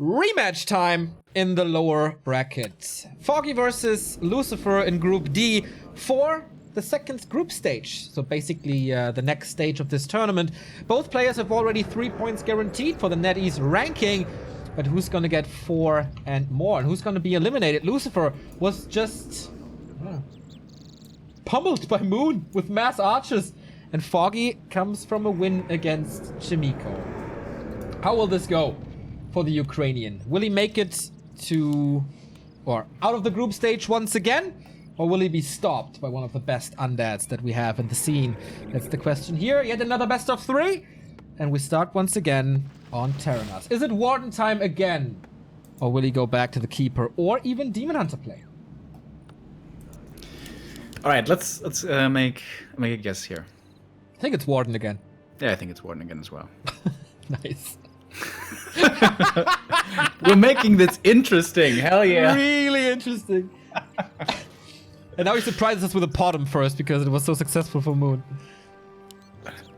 Rematch time in the lower bracket. Foggy versus Lucifer in Group D for the second group stage. So basically the next stage of this tournament. Both players have already 3 points guaranteed for the NetEase ranking. But who's gonna get 4 and more? And who's gonna be eliminated? Lucifer was just pummeled by Moon with mass archers. And Foggy comes from a win against Chimiko. How will this go for the Ukrainian? Will he make it to, or out of the group stage once again? Or will he be stopped by one of the best undeads that we have in the scene? That's the question here. Yet another best of 3. And we start once again on Terranas. Is it Warden time again? Or will he go back to the Keeper or even Demon Hunter play? All right, let's make a guess here. I think it's Warden again. Yeah, I think it's Warden again as well. Nice. We're making this interesting. Hell yeah. Really interesting. And now he surprises us with a Potom first because it was so successful for Moon.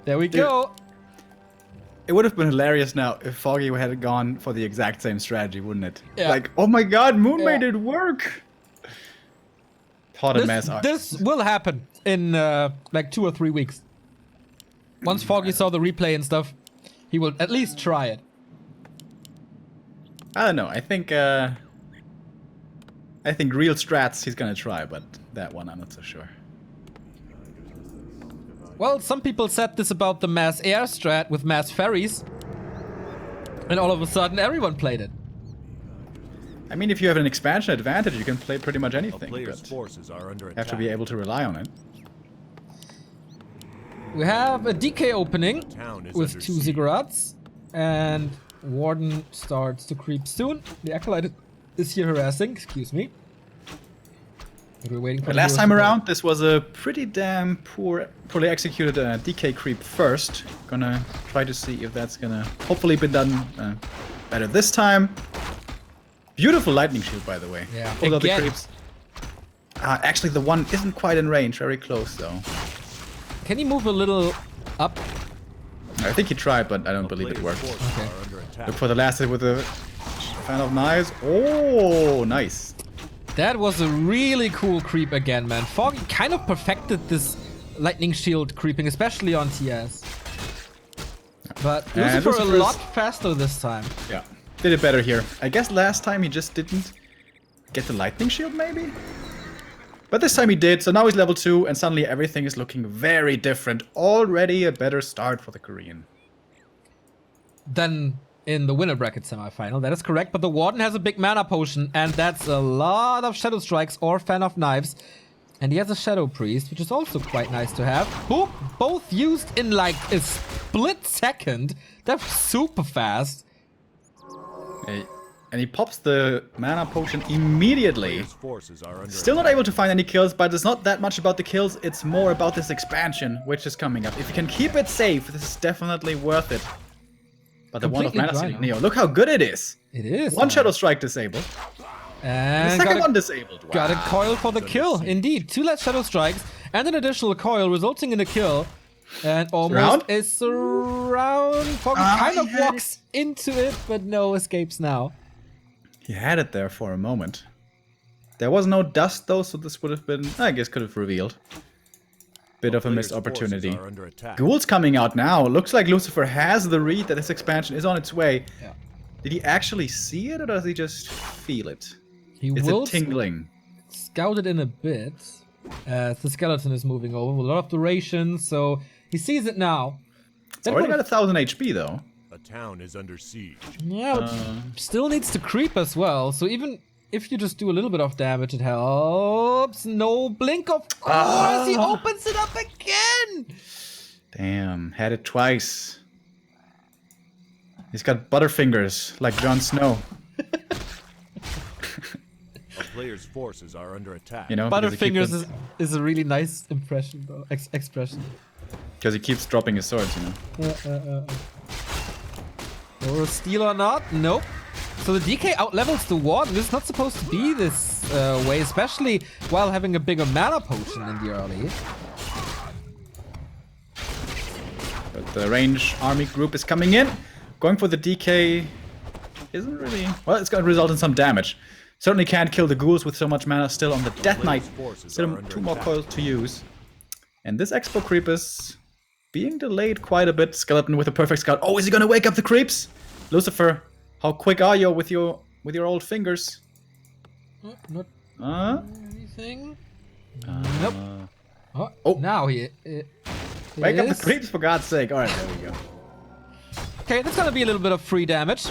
There we go. It would have been hilarious now if Foggy had gone for the exact same strategy, wouldn't it? Yeah. Like, oh my god, Moon made it work! This will happen in like 2 or 3 weeks. Once Foggy saw the replay and stuff, he will at least try it. I don't know. I think real strats he's gonna try, but that one I'm not so sure. Well, some people said this about the mass air strat with mass ferries, and all of a sudden everyone played it. I mean, if you have an expansion advantage, you can play pretty much anything. Player's forces are under attack. Have to be able to rely on it. We have a DK opening with 2 ziggurats, and Warden starts to creep soon. The Acolyte is here harassing, excuse me. But we're waiting for last time around, this was a pretty damn poorly executed DK creep first. Gonna try to see if that's gonna hopefully be done better this time. Beautiful lightning shield, by the way. Yeah, Pulled out the creeps. Actually, the one isn't quite in range. Very close, though. Can he move a little up? I think he tried, but I don't believe it worked. Okay. Look for the last hit with the fan of knives. Oh, nice. That was a really cool creep again, man. Foggy kind of perfected this lightning shield creeping, especially on TS. But Lucifer a lot faster this time. Yeah, did it better here. I guess last time he just didn't get the lightning shield, maybe? But this time he did, so now he's level 2, and suddenly everything is looking very different. Already a better start for the Korean. Then in the winner bracket semifinal, that is correct, but the Warden has a big mana potion, and that's a lot of Shadow Strikes or Fan of Knives. And he has a Shadow Priest, which is also quite nice to have. Both used in like a split second. That was super fast. And he pops the mana potion immediately. Still not able to find any kills, but it's not that much about the kills. It's more about this expansion, which is coming up. If you can keep it safe, this is definitely worth it. But the one of Mana Sealing Neo, look how good it is. It is. One Shadow Strike disabled. And the second one disabled. Wow. Got a coil for the kill. Indeed, 2 less Shadow Strikes and an additional coil, resulting in a kill. And almost a surround. Foggy kind of walks into it, but no escapes now. He had it there for a moment. There was no dust though, so this would have been, I guess, could have revealed. Bit of a missed opportunity. Ghoul's coming out now. Looks like Lucifer has the read that this expansion is on its way. Yeah. Did he actually see it, or does he just feel it? It's a tingling. Scout it in a bit. As the skeleton is moving over with a lot of duration, so he sees it now. It's already got 1,000 HP though. A town is under siege. Yeah, but still needs to creep as well. So even if you just do a little bit of damage, it helps. No blink, of course. He opens it up again. Damn, had it twice. He's got butterfingers like Jon Snow. A player's forces are under attack. You know, Butterfingers is a really nice impression, though. Expression. Because he keeps dropping his swords, you know. Or a steal or not? Nope. So the DK outlevels the Warden. This is not supposed to be this way, especially while having a bigger mana potion in the early. But the range army group is coming in. Going for the DK isn't really... Well, it's going to result in some damage. Certainly can't kill the ghouls with so much mana still on the Death Knight. Still 2 more coils to use. And this Expo creep is being delayed quite a bit. Skeleton with a perfect scout. Oh, is he going to wake up the creeps? Lucifer, how quick are you with your old fingers? Not anything. Nope. Oh, now he wake up the creeps, for God's sake. Alright, there we go. Okay, that's gonna be a little bit of free damage.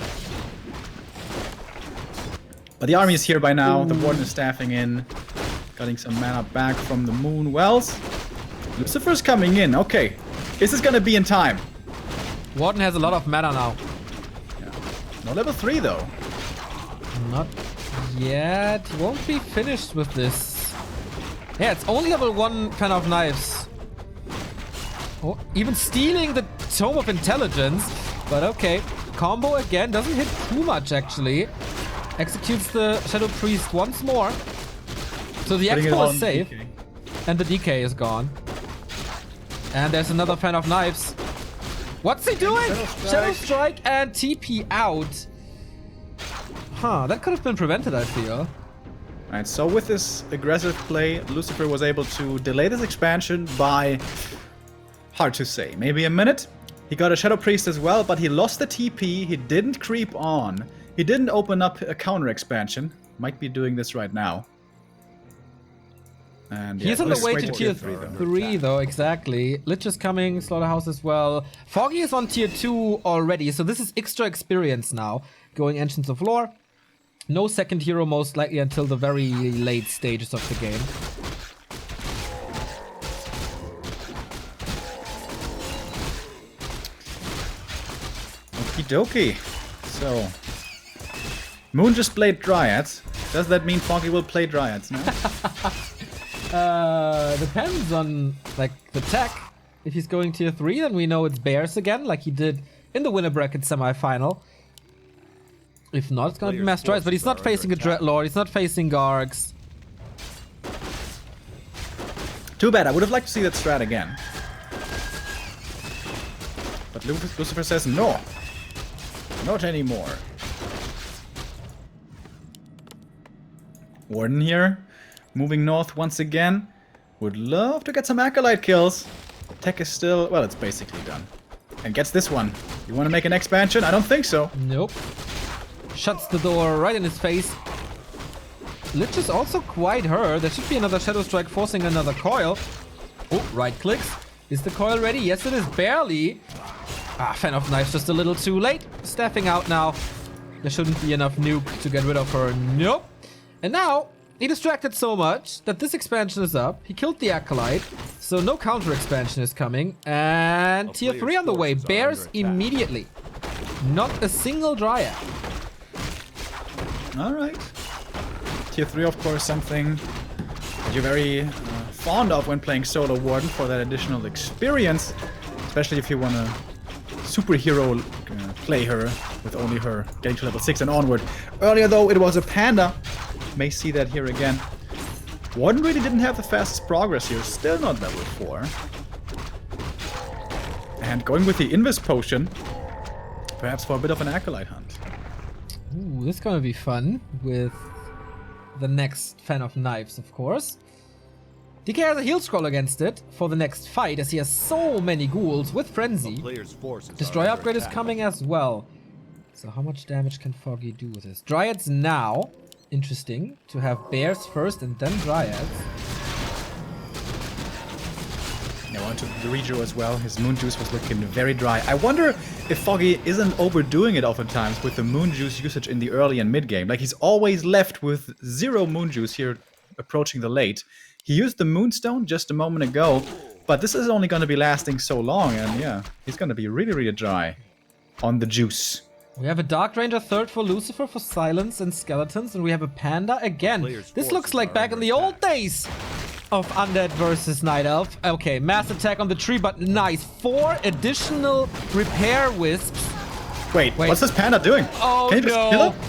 But the army is here by now. The warden is staffing in. Getting some mana back from the moon wells. Lucifer's coming in. Okay. Is this gonna be in time? Warden has a lot of mana now. Yeah. No level 3 though. Not yet. Won't be finished with this. Yeah, it's only level 1 fan of knives. Oh, even stealing the Tome of Intelligence. But okay. Combo again. Doesn't hit too much actually. Executes the Shadow Priest once more. So the Expo is safe. DK. And the DK is gone. And there's another fan of knives. What's he doing? Shadow Strike and TP out. Huh, that could have been prevented, I feel. Alright, so with this aggressive play, Lucifer was able to delay this expansion by... hard to say. Maybe a minute? He got a Shadow Priest as well, but he lost the TP. He didn't creep on. He didn't open up a counter expansion. Might be doing this right now. And he's on the way to tier 3 though, exactly. Lich is coming, Slaughterhouse as well. Foggy is on tier 2 already, so this is extra experience now. Going Ancients of Lore. No second hero most likely until the very late stages of the game. Okie dokie. So, Moon just played Dryads. Does that mean Foggy will play Dryads now? Depends on like the tech. If he's going tier 3, then we know it's Bears again, like he did in the winner bracket semi-final. If not, it's gonna be Mass Dryads, but he's not facing a Dreadlord, he's not facing Gargs. Too bad, I would have liked to see that strat again. But Lucifer says no. Not anymore. Warden here. Moving north once again. Would love to get some Acolyte kills. Tech is still... well, it's basically done. And gets this one. You want to make an expansion? I don't think so. Nope. Shuts the door right in his face. Lich is also quite hurt. There should be another Shadow Strike forcing another coil. Oh, right clicks. Is the coil ready? Yes, it is. Barely. Ah, Fan of Knives just a little too late. Staffing out now. There shouldn't be enough nuke to get rid of her. Nope. And now... he distracted so much that this expansion is up. He killed the Acolyte, so no counter expansion is coming. And tier 3 on the way. Bears immediately. Not a single Dryad. Alright. Tier 3, of course, something that you're very fond of when playing Solo Warden for that additional experience. Especially if you want to superhero play her with only her getting to level 6 and onward. Earlier, though, it was a Panda. May see that here again. Warden really didn't have the fastest progress here. Still not level 4. And going with the Invis Potion. Perhaps for a bit of an Acolyte hunt. Ooh, this is gonna be fun with the next Fan of Knives, of course. DK has a heal scroll against it for the next fight, as he has so many ghouls with Frenzy. Destroy upgrade is coming as well. So how much damage can Foggy do with this? Dryads now. Interesting to have Bears first and then Dryads. I want to the rejo as well. His Moon Juice was looking very dry. I wonder if Foggy isn't overdoing it oftentimes with the Moon Juice usage in the early and mid game. Like he's always left with 0 Moon Juice here approaching the late. He used the Moonstone just a moment ago, but this is only going to be lasting so long, and yeah, he's going to be really, really dry on the juice. We have a Dark Ranger third for Lucifer for Silence and Skeletons, and we have a Panda again. This looks like back in the old days of Undead versus Night Elf. Okay, mass attack on the tree, but nice. 4 additional Repair Wisps. Wait, what's this Panda doing? Oh, can you just kill him?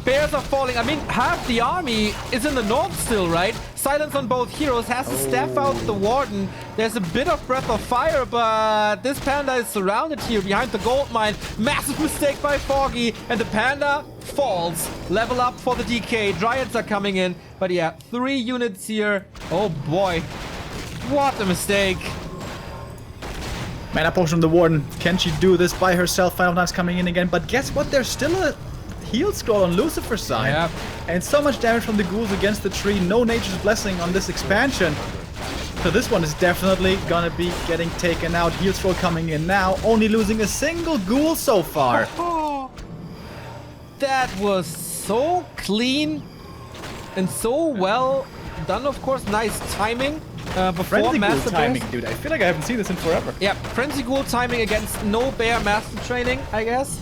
Bears are falling. I mean, half the army is in the north still, right? silence on both heroes, has to staff out the Warden. There's a bit of Breath of Fire, but this Panda is surrounded here behind the gold mine. Massive mistake by Foggy, and the Panda falls. Level up for the DK. Dryads are coming in, but yeah, 3 units here. Oh boy, what a mistake. Mana potion on the Warden. Can she do this by herself? Final Knives coming in again, but guess what? There's still a heal scroll on Lucifer's side. Yeah. And so much damage from the ghouls against the tree. No Nature's Blessing on this expansion. So this one is definitely gonna be getting taken out. Heal scroll coming in now. Only losing a single ghoul so far. Oh, that was so clean and so well done, of course. Nice timing. Before Frenzy Ghoul Master timing, Burst. dude. I feel like I haven't seen this in forever. Yeah, Frenzy Ghoul timing against no bear master training, I guess.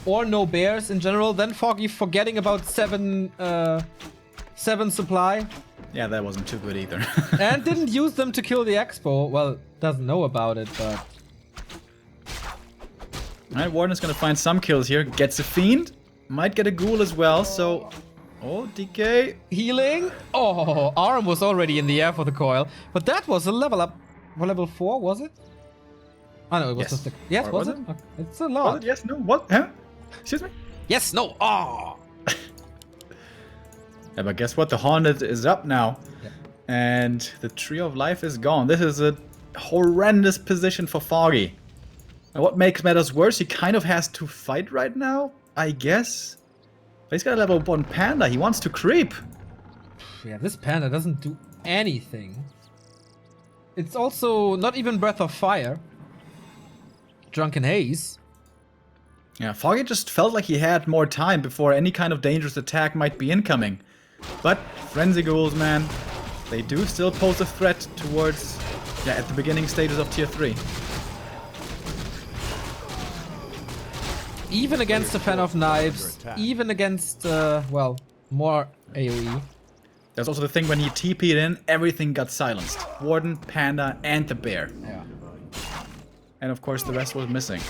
Or no bears in general. Then Foggy forgetting about 7 supply. Yeah, that wasn't too good either. And didn't use them to kill the Expo. Well, doesn't know about it, but... Alright, Warden is gonna find some kills here. Gets a Fiend. Might get a Ghoul as well, so... Oh, DK. Healing. Oh, arm was already in the air for the coil. But that was a level up. For level 4, was it? Oh no, it was Yes. just a... Yes, Or was was it? it? Okay. It's a Was lot. it? Yes, no, what? Huh? Excuse me? Yes, no. Oh. Yeah, but guess what? The Haunted is up now. Yeah. And the Tree of Life is gone. This is a horrendous position for Foggy. And what makes matters worse, he kind of has to fight right now, I guess. But he's got a level 1 Panda. He wants to creep. Yeah, this Panda doesn't do anything. It's also not even Breath of Fire. Drunken Haze. Yeah, Foggy just felt like he had more time before any kind of dangerous attack might be incoming. But Frenzy Ghouls, man, they do still pose a threat towards, yeah, at the beginning stages of Tier 3. Even against a Fan of Knives. Even against, well, more AoE. There's also the thing when he TP'd in, everything got silenced. Warden, Panda, and the bear. Yeah. And of course the rest was missing.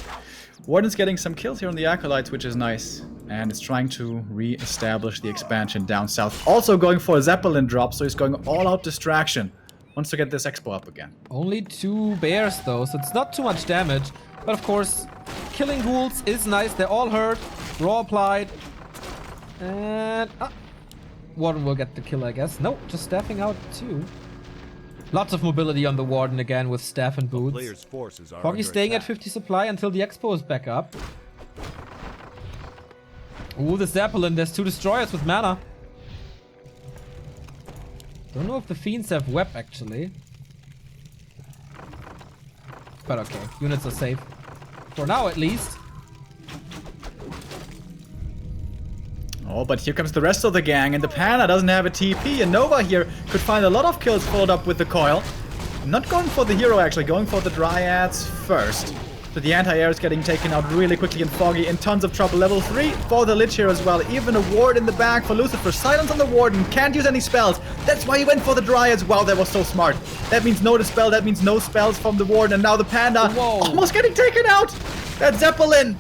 Warden's getting some kills here on the Acolytes, which is nice. And is trying to re-establish the expansion down south. Also going for a Zeppelin drop, so he's going all-out distraction. Wants to get this Expo up again. Only 2 bears though, so it's not too much damage. But of course, killing ghouls is nice. They're all hurt. Raw applied. And... Warden will get the kill, I guess. No, just staffing out too. Lots of mobility on the Warden again with staff and boots. Players' forces are Foggy under staying at attack. 50 supply until the Expo is back up. Ooh, the Zeppelin. There's 2 destroyers with mana. Don't know if the Fiends have web actually. But okay, units are safe. For now at least. Oh, but here comes the rest of the gang, and the Panda doesn't have a TP, and Nova here could find a lot of kills followed up with the coil. Not going for the hero, actually, going for the Dryads first. So the anti-air is getting taken out really quickly, and Foggy in tons of trouble. Level 3 for the Lich here as well. Even a ward in the back for Lucifer. Silence on the Warden, can't use any spells. That's why he went for the Dryads. Wow, that was so smart. That means no dispel, that means no spells from the Warden, and now the Panda almost getting taken out. That Zeppelin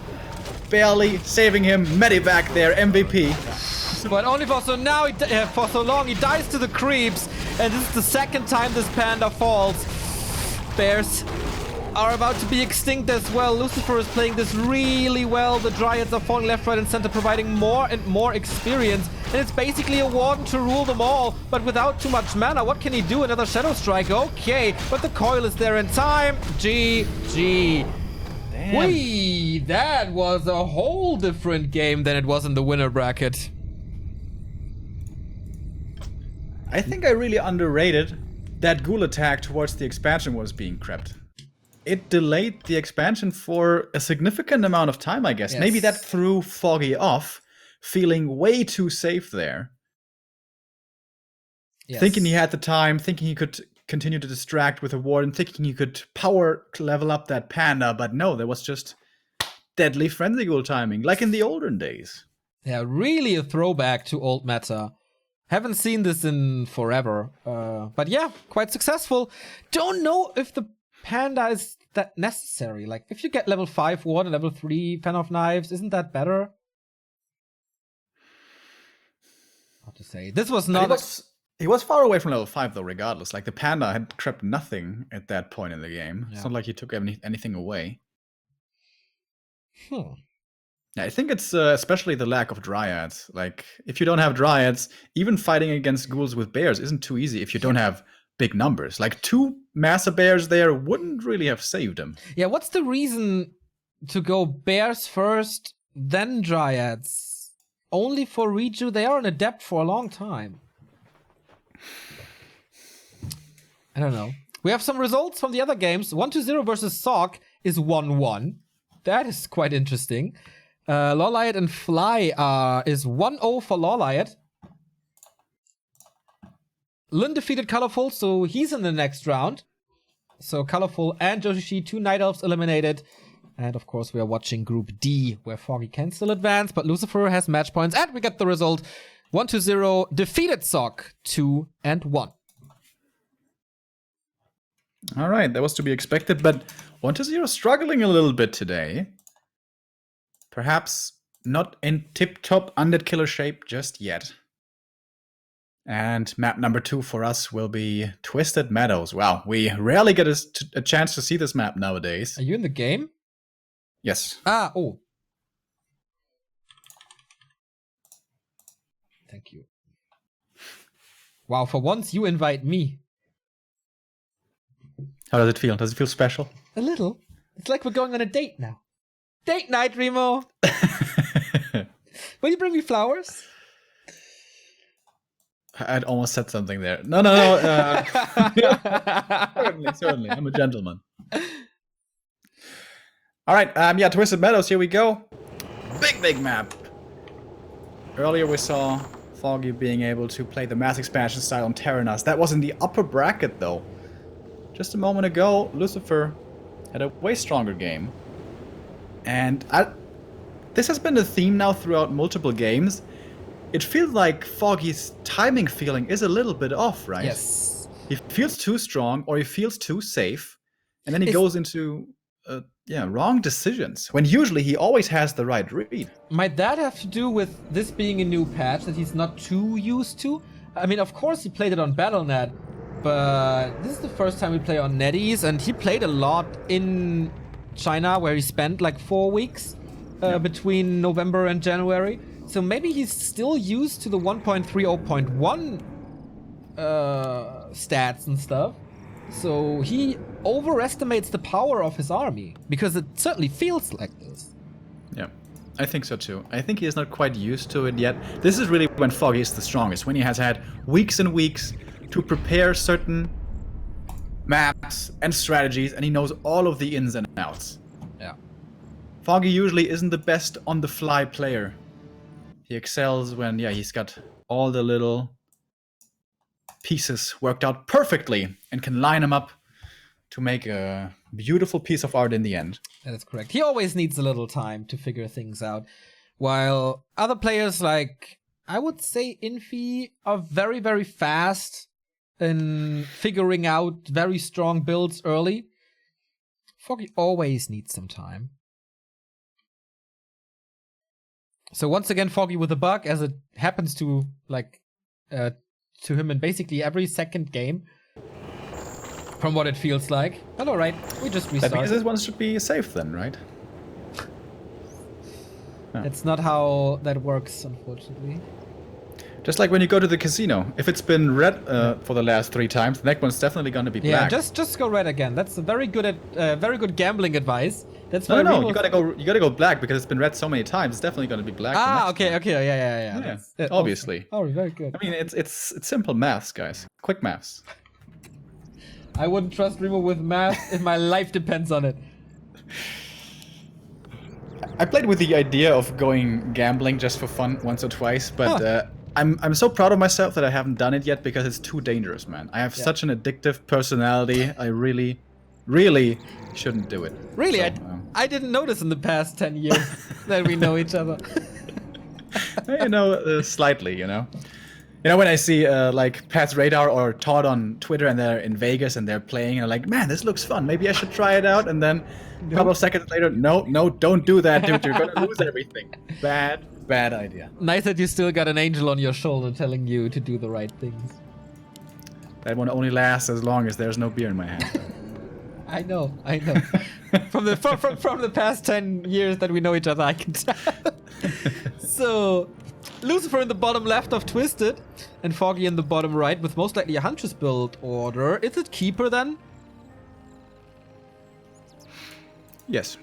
barely saving him. Medivac there, MVP. But only for so now, for so long, he dies to the creeps, and this is the second time this Panda falls. Bears are about to be extinct as well. Lucifer is playing this really well. The Dryads are falling left, right, and center, providing more and more experience. And it's basically a Warden to rule them all, but without too much mana. What can he do? Another Shadow Strike, okay. But the coil is there in time. GG. Whee! That was a whole different game than it was in the winner bracket. I think I really underrated that ghoul attack towards the expansion was being crept. It delayed the expansion for a significant amount of time, I guess. Yes. Maybe that threw Foggy off, feeling way too safe there. Yes. Thinking he had the time, thinking he could continue to distract with a Warden, thinking he could power level up that Panda, but no, there was just deadly Frenzy Ghoul timing, like in the olden days. Yeah, really a throwback to old meta. Haven't seen this in forever. But yeah, quite successful. Don't know if the Panda is that necessary. Like, if you get level 5 Warden, level 3 Fan of Knives, isn't that better? How to say? This was not... He was far away from level 5 though, regardless. Like the panda had crept nothing at that point in the game. It's not like he took anything away. Yeah, I think it's especially the lack of dryads. Like, if you don't have dryads, even fighting against ghouls with bears isn't too easy if you don't have big numbers. Like, 2 massa bears there wouldn't really have saved him. Yeah, what's the reason to go bears first, then dryads? Only for Reju? They are an adept for a long time. I don't know. We have some results from the other games. 1-0 versus Sock is 1-1. That is quite interesting. Lawlight and Fly is 1-0 for Lawlight. Lin defeated Colorful, so he's in the next round. So Colorful and Joshi, 2 Night Elves eliminated. And of course we are watching Group D, where Foggy can still advance, but Lucifer has match points. And we get the result. 1-0 defeated Sock, 2-1. All right, that was to be expected, but 1-0 struggling a little bit today. Perhaps not in tip-top undead killer shape just yet. And map number 2 for us will be Twisted Meadows. Wow, we rarely get a chance to see this map nowadays. Are you in the game? Yes. Oh. Thank you. Wow, for once you invite me. How does it feel? Does it feel special? A little. It's like we're going on a date now. Date night, Remo! Will you bring me flowers? I'd almost said something there. No. Certainly. I'm a gentleman. All right, yeah, Twisted Meadows, here we go. Big map. Earlier we saw Foggy being able to play the mass expansion style on Terranas. That was in the upper bracket, though. Just a moment ago, Lucifer had a way stronger game. And this has been a theme now throughout multiple games. It feels like Foggy's timing feeling is a little bit off, right? Yes. He feels too strong or he feels too safe. And then he goes into wrong decisions. When usually he always has the right read. Might that have to do with this being a new patch that he's not too used to? I mean, of course he played it on Battle.net, but this is the first time we play on NetEase, and he played a lot in China, where he spent like 4 weeks between November and January. So maybe he's still used to the 1.30.1 stats and stuff. So he overestimates the power of his army, because it certainly feels like this. Yeah, I think so too. I think he is not quite used to it yet. This is really when Foggy is the strongest, when he has had weeks and weeks to prepare certain maps and strategies, and he knows all of the ins and outs. Yeah. Foggy usually isn't the best on-the-fly player. He excels when, he's got all the little pieces worked out perfectly and can line them up to make a beautiful piece of art in the end. That is correct. He always needs a little time to figure things out. While other players like, I would say Infi, are very, very fast in figuring out very strong builds early. Foggy always needs some time. So once again, Foggy with a bug, as it happens to to him in basically every second game, from what it feels like. But alright, we just restarted. That means this one should be safe then, right? That's not how that works, unfortunately. Just like when you go to the casino. If it's been red for the last 3 times, the next one's definitely going to be black. Yeah, just go red again. That's a very good gambling advice. That's why no, you gotta go black because it's been red so many times. It's definitely gonna be black. Okay, yeah. Obviously. Oh, very good. I mean, it's simple maths, guys. Quick maths. I wouldn't trust Remo with math if my life depends on it. I played with the idea of going gambling just for fun once or twice, but I'm so proud of myself that I haven't done it yet because it's too dangerous, man. I have such an addictive personality. I really shouldn't do it. Really? So, I didn't notice in the past 10 years that we know each other. Slightly, when I see like Pat's Radar or Todd on Twitter and they're in Vegas and they're playing and I'm like, man, this looks fun. Maybe I should try it out. And then a couple of seconds later, no, don't do that, dude. You're going to lose everything. Bad idea. Nice that you still got an angel on your shoulder telling you to do the right things. That one only lasts as long as there's no beer in my hand. I know. from the past 10 years that we know each other, I can tell. So, Lucifer in the bottom left of Twisted, and Foggy in the bottom right with most likely a Huntress build order. Is it Keeper then? Yes.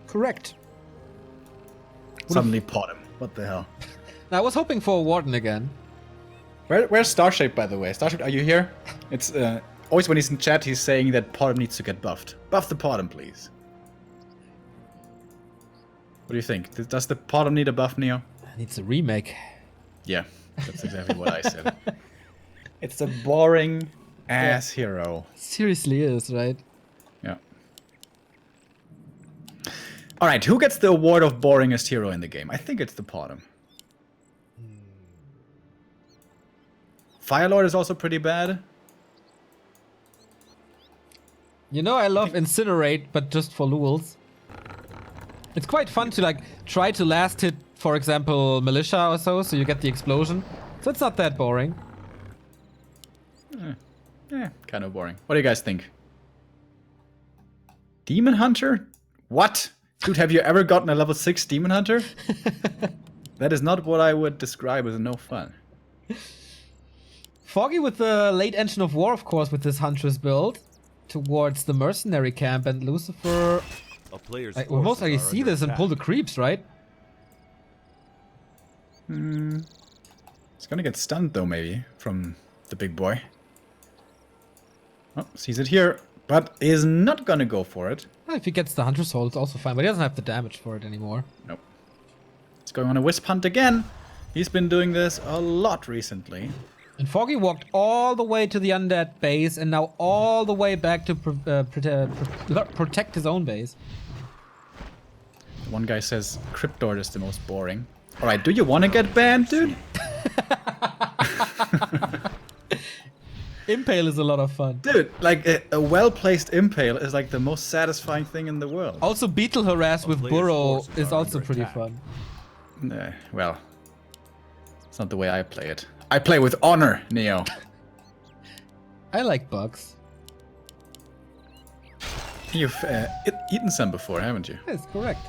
Correct. Suddenly pot him. What the hell? Now, I was hoping for a Warden again. Where's Starshape, by the way? Starshape, are you here? It's always when he's in chat, he's saying that Potom needs to get buffed. Buff the Potom, please. What do you think? Does the Potom need a buff, Neo? It needs a remake. Yeah, that's exactly what I said. It's a boring ass hero. Seriously is, right? Yeah. Alright, who gets the award of boringest hero in the game? I think it's the Potom. Firelord is also pretty bad. You know, I love Incinerate, but just for lulz. It's quite fun to like try to last hit, for example, Militia or so you get the explosion. So it's not that boring. Kind of boring. What do you guys think? Demon Hunter? What? Dude, have you ever gotten a level 6 Demon Hunter? That is not what I would describe as no fun. Foggy with the late Engine of War, of course, with this Huntress build towards the mercenary camp, and Lucifer. We'll most likely see this and pull the creeps, right? It's gonna get stunned though, maybe, from the big boy. Oh, sees it here, but is not gonna go for it. Well, if he gets the Huntress Soul, it's also fine, but he doesn't have the damage for it anymore. Nope. He's going on a Wisp Hunt again. He's been doing this a lot recently. And Foggy walked all the way to the undead base and now all the way back to protect his own base. One guy says Cryptord is the most boring. Alright, do you want to get banned, dude? Impale is a lot of fun. Dude, like a well-placed Impale is like the most satisfying thing in the world. Also, Beetle Harass with Burrow is also pretty fun. Well, it's not the way I play it. I play with honor, Neo. I like bugs. You've eaten some before, haven't you? That's correct.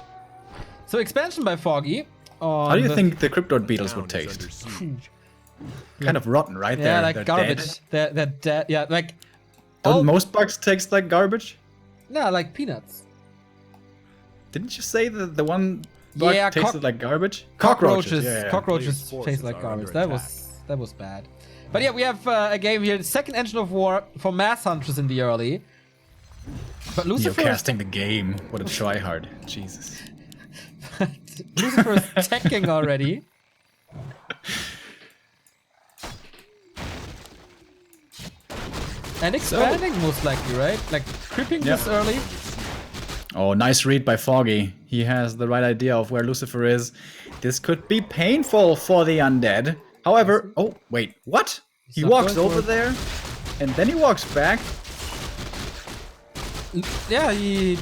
So expansion by Foggy. How do you think the Cryptord beetles would taste? Kind of rotten, right? Yeah, like garbage. They're dead. Yeah, like. Don't most bugs taste like garbage? No, like peanuts. Didn't you say that the one bug tasted like garbage? Cockroaches. Yeah. Cockroaches taste like garbage. That was bad. But yeah, we have a game here. The second Engine of War for Mass Hunters in the early. But Lucifer You're casting the game. What a tryhard. Jesus. Lucifer is teching already. And expanding most likely, right? Like creeping this early. Oh, nice read by Foggy. He has the right idea of where Lucifer is. This could be painful for the undead. However, oh, wait, what? He walks over there, and then he walks back. Yeah, he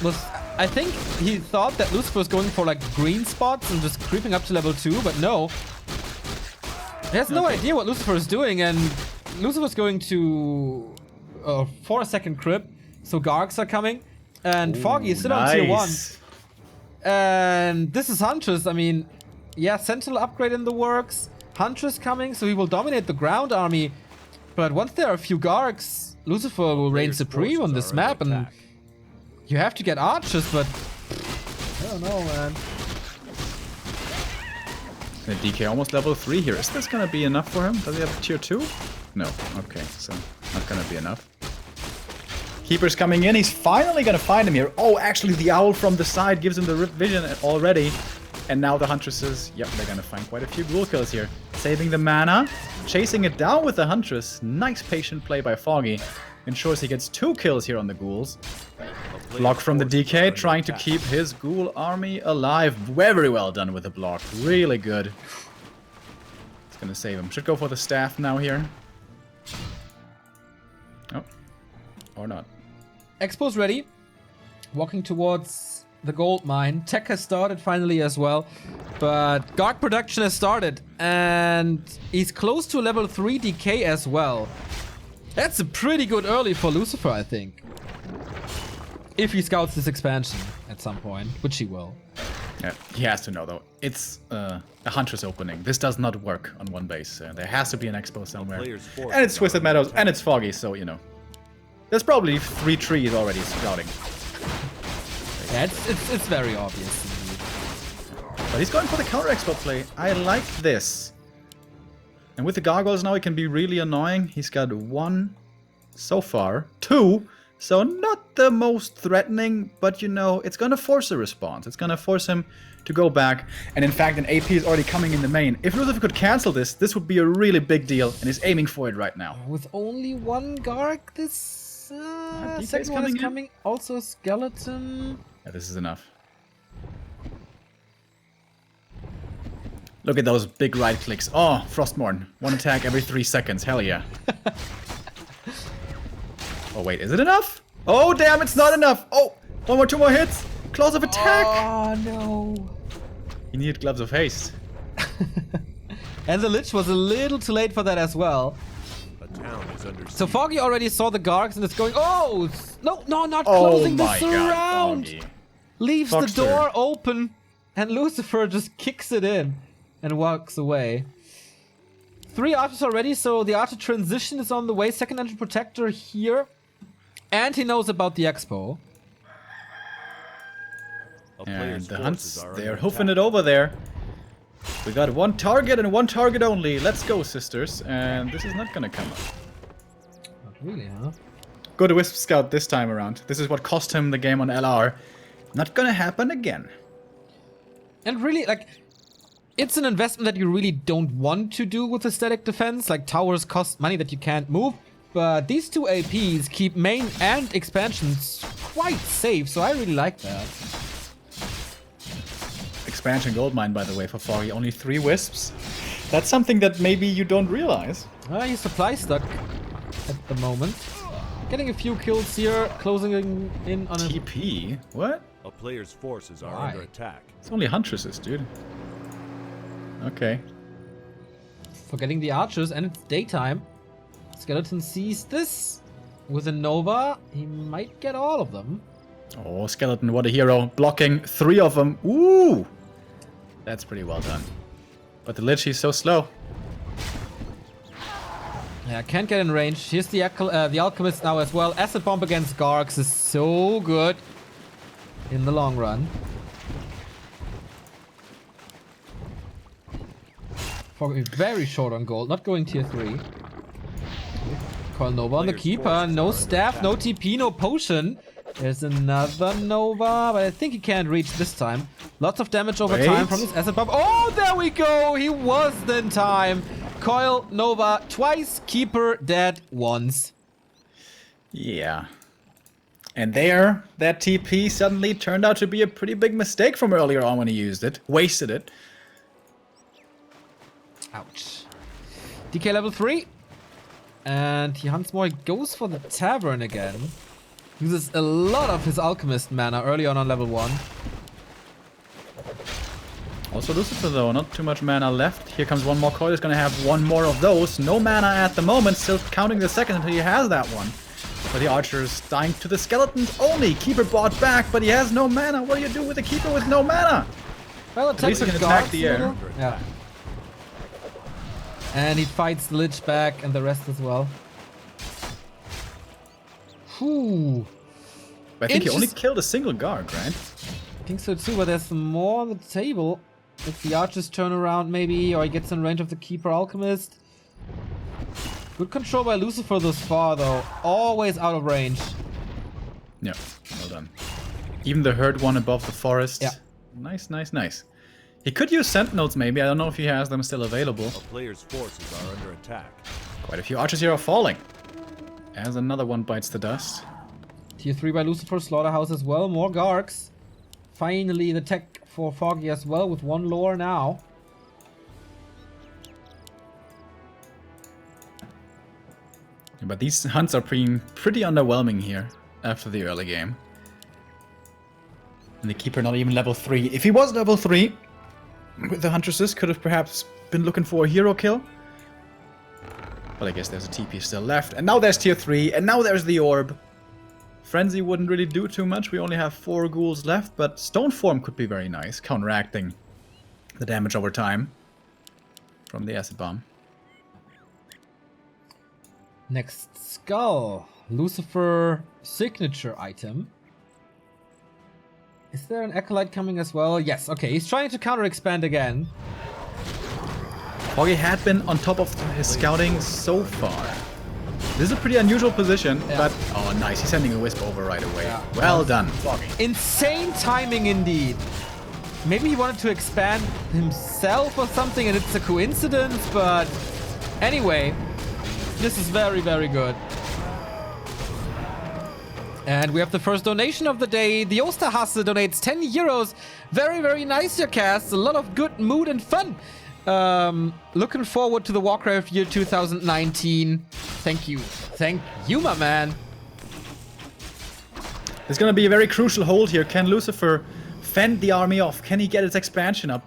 was... I think he thought that Lucifer was going for like green spots and just creeping up to level 2, but no. He has no idea what Lucifer is doing, and Lucifer's going to 4-second crip, so Gargs are coming, and Foggy is still on tier 1. And this is Huntress. I mean, yeah, Sentinel upgrade in the works. Huntress coming, so he will dominate the ground army. But once there are a few Gargs, Lucifer will reign supreme on this map, and you have to get archers, but I don't know, man. The DK almost level 3 here. Is this gonna be enough for him? Does he have tier 2? No. Okay, so not gonna be enough. Keeper's coming in. He's finally gonna find him here. Oh, actually, the owl from the side gives him the rip vision already. And now the Huntresses, yep, they're gonna find quite a few ghoul kills here. Saving the mana, chasing it down with the Huntress. Nice patient play by Foggy. Ensures he gets 2 kills here on the ghouls. Block from the DK, trying to keep his ghoul army alive. Very well done with the block. Really good. It's gonna save him. Should go for the staff now here. Oh. Or not. Expo's ready. Walking towards the gold mine. Tech has started finally as well. But Garg production has started. And he's close to level 3 decay as well. That's a pretty good early for Lucifer, I think. If he scouts this expansion at some point, which he will. Yeah, he has to know though. It's a Huntress opening. This does not work on one base. There has to be an expo somewhere. And it's Twisted Meadows and it's Foggy, so you know. There's probably 3 trees already sprouting. Yeah, it's very obvious indeed. But he's going for the counter expo play. I like this. And with the gargoyles now, it can be really annoying. He's got 1 so far, 2. So not the most threatening, but you know, it's gonna force a response. It's gonna force him to go back. And in fact, an AP is already coming in the main. If Lucifer could cancel this, this would be a really big deal. And he's aiming for it right now. With only 1 Garg, this second one is coming. Also a skeleton. Yeah, this is enough. Look at those big right clicks. Oh, Frostmourne. 1 attack every 3 seconds. Hell yeah. Oh, wait. Is it enough? Oh, damn. It's not enough. Oh, 1 more, 2 more hits. Claws of attack. Oh, no. He needed gloves of haste. And the Lich was a little too late for that as well. A town is under So siege. Foggy already saw the Gargs and it's going... Oh! No, not closing this around. Foggy. Leaves Foxter. the door open. And Lucifer just kicks it in. And walks away. 3 archers already, so the archer transition is on the way. Second engine protector here. And he knows about the expo. A And player's the forces Hunts, are they're under hoofing attack. it over there. We got 1 target and 1 target only. Let's go, sisters. And this is not gonna come up. Not really, huh? Good Wisp Scout this time around. This is what cost him the game on LR. Not gonna happen again. And really, like... It's an investment that you really don't want to do with a static defense. Like, towers cost money that you can't move. But these 2 APs keep main and expansions quite safe, so I really like that. Expansion goldmine, by the way, for Foggy. Only 3 wisps. That's something that maybe you don't realize. He's supply stuck at the moment. Getting a few kills here, closing in on a... TP? What? A player's forces are Why? under attack. It's only Huntresses, dude. Okay. Forgetting the archers, and it's daytime. Skeleton sees this. With a Nova, he might get all of them. Oh, Skeleton, what a hero. Blocking 3 of them. Ooh! That's pretty well done. But the Lich, he's so slow. Yeah, can't get in range. Here's the Alchemist now as well. Acid Bomb against Gargs is so good in the long run. Foggy very short on gold, not going tier 3. Call Nova on the Keeper. No staff, no TP, no potion. There's another Nova, but I think he can't reach this time. Lots of damage over time from this Acid Bomb. Oh, there we go! He was in time. Coil, Nova, twice. Keeper, dead once. Yeah. And there, that TP suddenly turned out to be a pretty big mistake from earlier on when he used it. Wasted it. Ouch. DK level 3. And he hunts more. He goes for the Tavern again. Uses a lot of his Alchemist mana early on level 1. Also Lucifer though, not too much mana left. Here comes 1 more coil. He's gonna have 1 more of those. No mana at the moment. Still counting the second until he has that one. But the archer is dying to the skeletons only. Keeper bought back, but he has no mana. What do you do with a keeper with no mana? Well, At least he can attack the air. Yeah. And he fights the Lich back and the rest as well. Whew. But I think he only killed a single Garg, right? I think so too, but there's more on the table. If the archers turn around maybe, or he gets in range of the Keeper Alchemist. Good control by Lucifer thus far though. Always out of range. Yeah, well done. Even the herd one above the forest. Yeah. Nice, nice, nice. He could use Sentinels maybe. I don't know if he has them still available. A player's forces are under attack. Quite a few archers here are falling. As another one bites the dust. Tier 3 by Lucifer, Slaughterhouse as well. More Gargs. Finally the tech for Foggy as well with 1 lore now. But these hunts are being pretty underwhelming here after the early game. And the Keeper not even level 3. If he was level 3, with the Huntresses, could have perhaps been looking for a hero kill. But I guess there's a TP still left. And now there's tier 3, and now there's the Orb. Frenzy wouldn't really do too much. We only have 4 ghouls left, but Stone Form could be very nice, counteracting the damage over time from the Acid Bomb. Next skull. Lucifer signature item. Is there an Acolyte coming as well? Yes, okay. He's trying to counter-expand again. Foggy had been on top of his scouting so far. This is a pretty unusual position, but... Oh, nice. He's sending a Wisp over right away. Yeah. Well done, Foggy. Insane timing indeed. Maybe he wanted to expand himself or something and it's a coincidence, but... Anyway, this is very, very good. And we have the first donation of the day. The Osterhasse donates 10 euros. Very, very nice, your cast. A lot of good mood and fun. Looking forward to the Warcraft year 2019. Thank you. Thank you, my man. There's going to be a very crucial hold here. Can Lucifer fend the army off? Can he get its expansion up?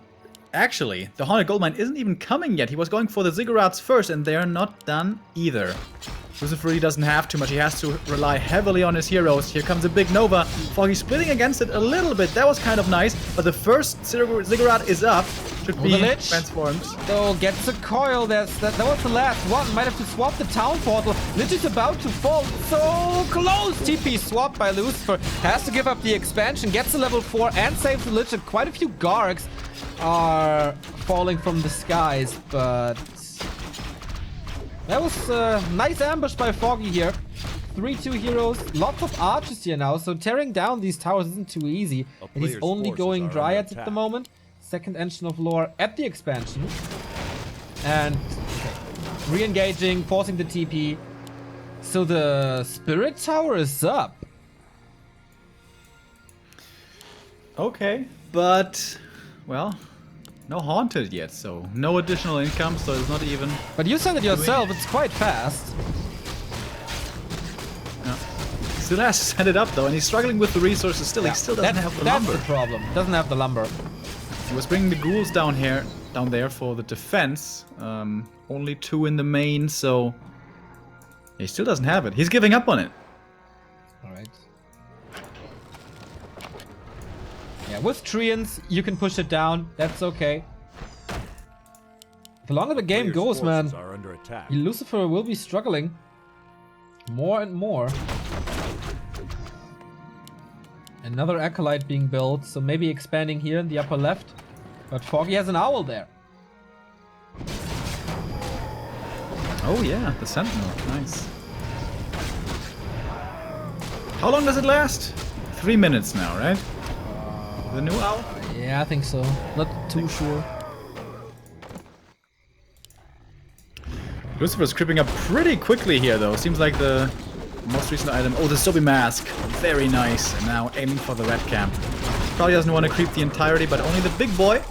Actually, the Haunted Goldmine isn't even coming yet. He was going for the Ziggurats first, and they're not done either. Lucifer really doesn't have too much. He has to rely heavily on his heroes. Here comes a big Nova. Foggy splitting against it a little bit. That was kind of nice. But the first Ziggurat is up. Should be transformed. So gets a coil. That was the last one. Might have to swap the town portal. Lich is about to fall. So close. TP swapped by Lucifer. Has to give up the expansion. Gets a level 4 and saves the Lich. And quite a few Gargs are falling from the skies. But... that was a nice ambush by Foggy here. 3-2 heroes, lots of archers here now, so tearing down these towers isn't too easy. And he's only going Dryads at the moment. Second Engine of Lore at the expansion. And okay, re-engaging, forcing the TP. So the Spirit Tower is up. Okay, but, well... no Haunted yet, so no additional income, so it's not even... But you said it yourself, it's quite fast. Yeah. Still has to send it up though, and he's struggling with the resources still. Yeah. He still doesn't have the lumber. That's the problem. Doesn't have the lumber. He was bringing the ghouls down there for the defense. Only 2 in the main, so... he still doesn't have it. He's giving up on it. Alright. Yeah, with Treants, you can push it down. That's okay. The longer the game goes, man, Lucifer will be struggling more and more. Another Acolyte being built, so maybe expanding here in the upper left. But Foggy has an owl there. Oh yeah, the Sentinel. Nice. How long does it last? 3 minutes now, right? The new owl? Yeah, I think so. Not too sure. Lucifer's creeping up pretty quickly here, though. Seems like the most recent item. Oh, the Zombie Mask. Very nice. And now aiming for the red camp. Probably doesn't want to creep the entirety, but only the big boy.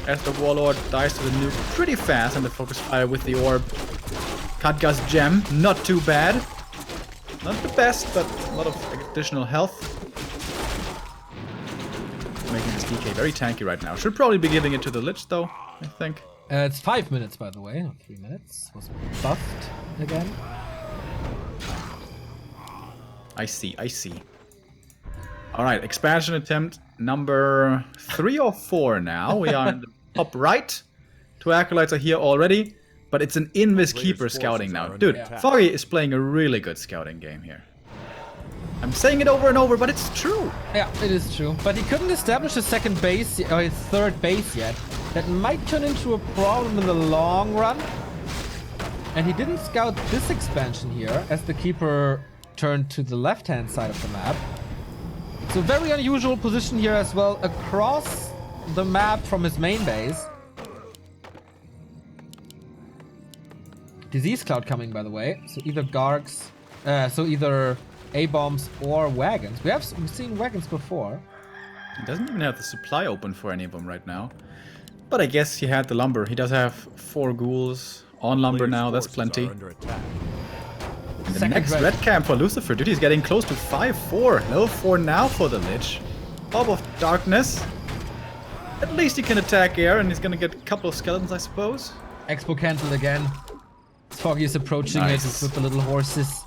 As the Warlord dies to the nuke pretty fast, and the focus fire with the orb. Khadga's gem. Not too bad. Not the best, but a lot of additional health. Making this DK very tanky right now. Should probably be giving it to the Lich, though, I think. It's 5 minutes, by the way, not 3 minutes. Was buffed again. I see, I see. Alright, expansion attempt number 3 or 4 now. We are in the top right. 2 Acolytes are here already, but it's an Invis Keeper scouting now. Dude, yeah. Foggy is playing a really good scouting game here. I'm saying it over and over, but it's true. Yeah, it is true. But he couldn't establish his second base, or his third base yet. That might turn into a problem in the long run. And he didn't scout this expansion here, as the Keeper turned to the left-hand side of the map. So very unusual position here as well, across the map from his main base. Disease Cloud coming, by the way. So either Gargs, either A-bombs or wagons. We've seen wagons before. He doesn't even have the supply open for any of them right now. But I guess he had the lumber. He does have 4 ghouls on lumber now. That's plenty. And the next red camp for Lucifer. Dude, he's getting close to 5-4. Level 4 now for the Lich. Orb of Darkness. At least he can attack air, and he's gonna get a couple of skeletons, I suppose. Expo cancelled again. Foggy is approaching Nice. it with the little horses.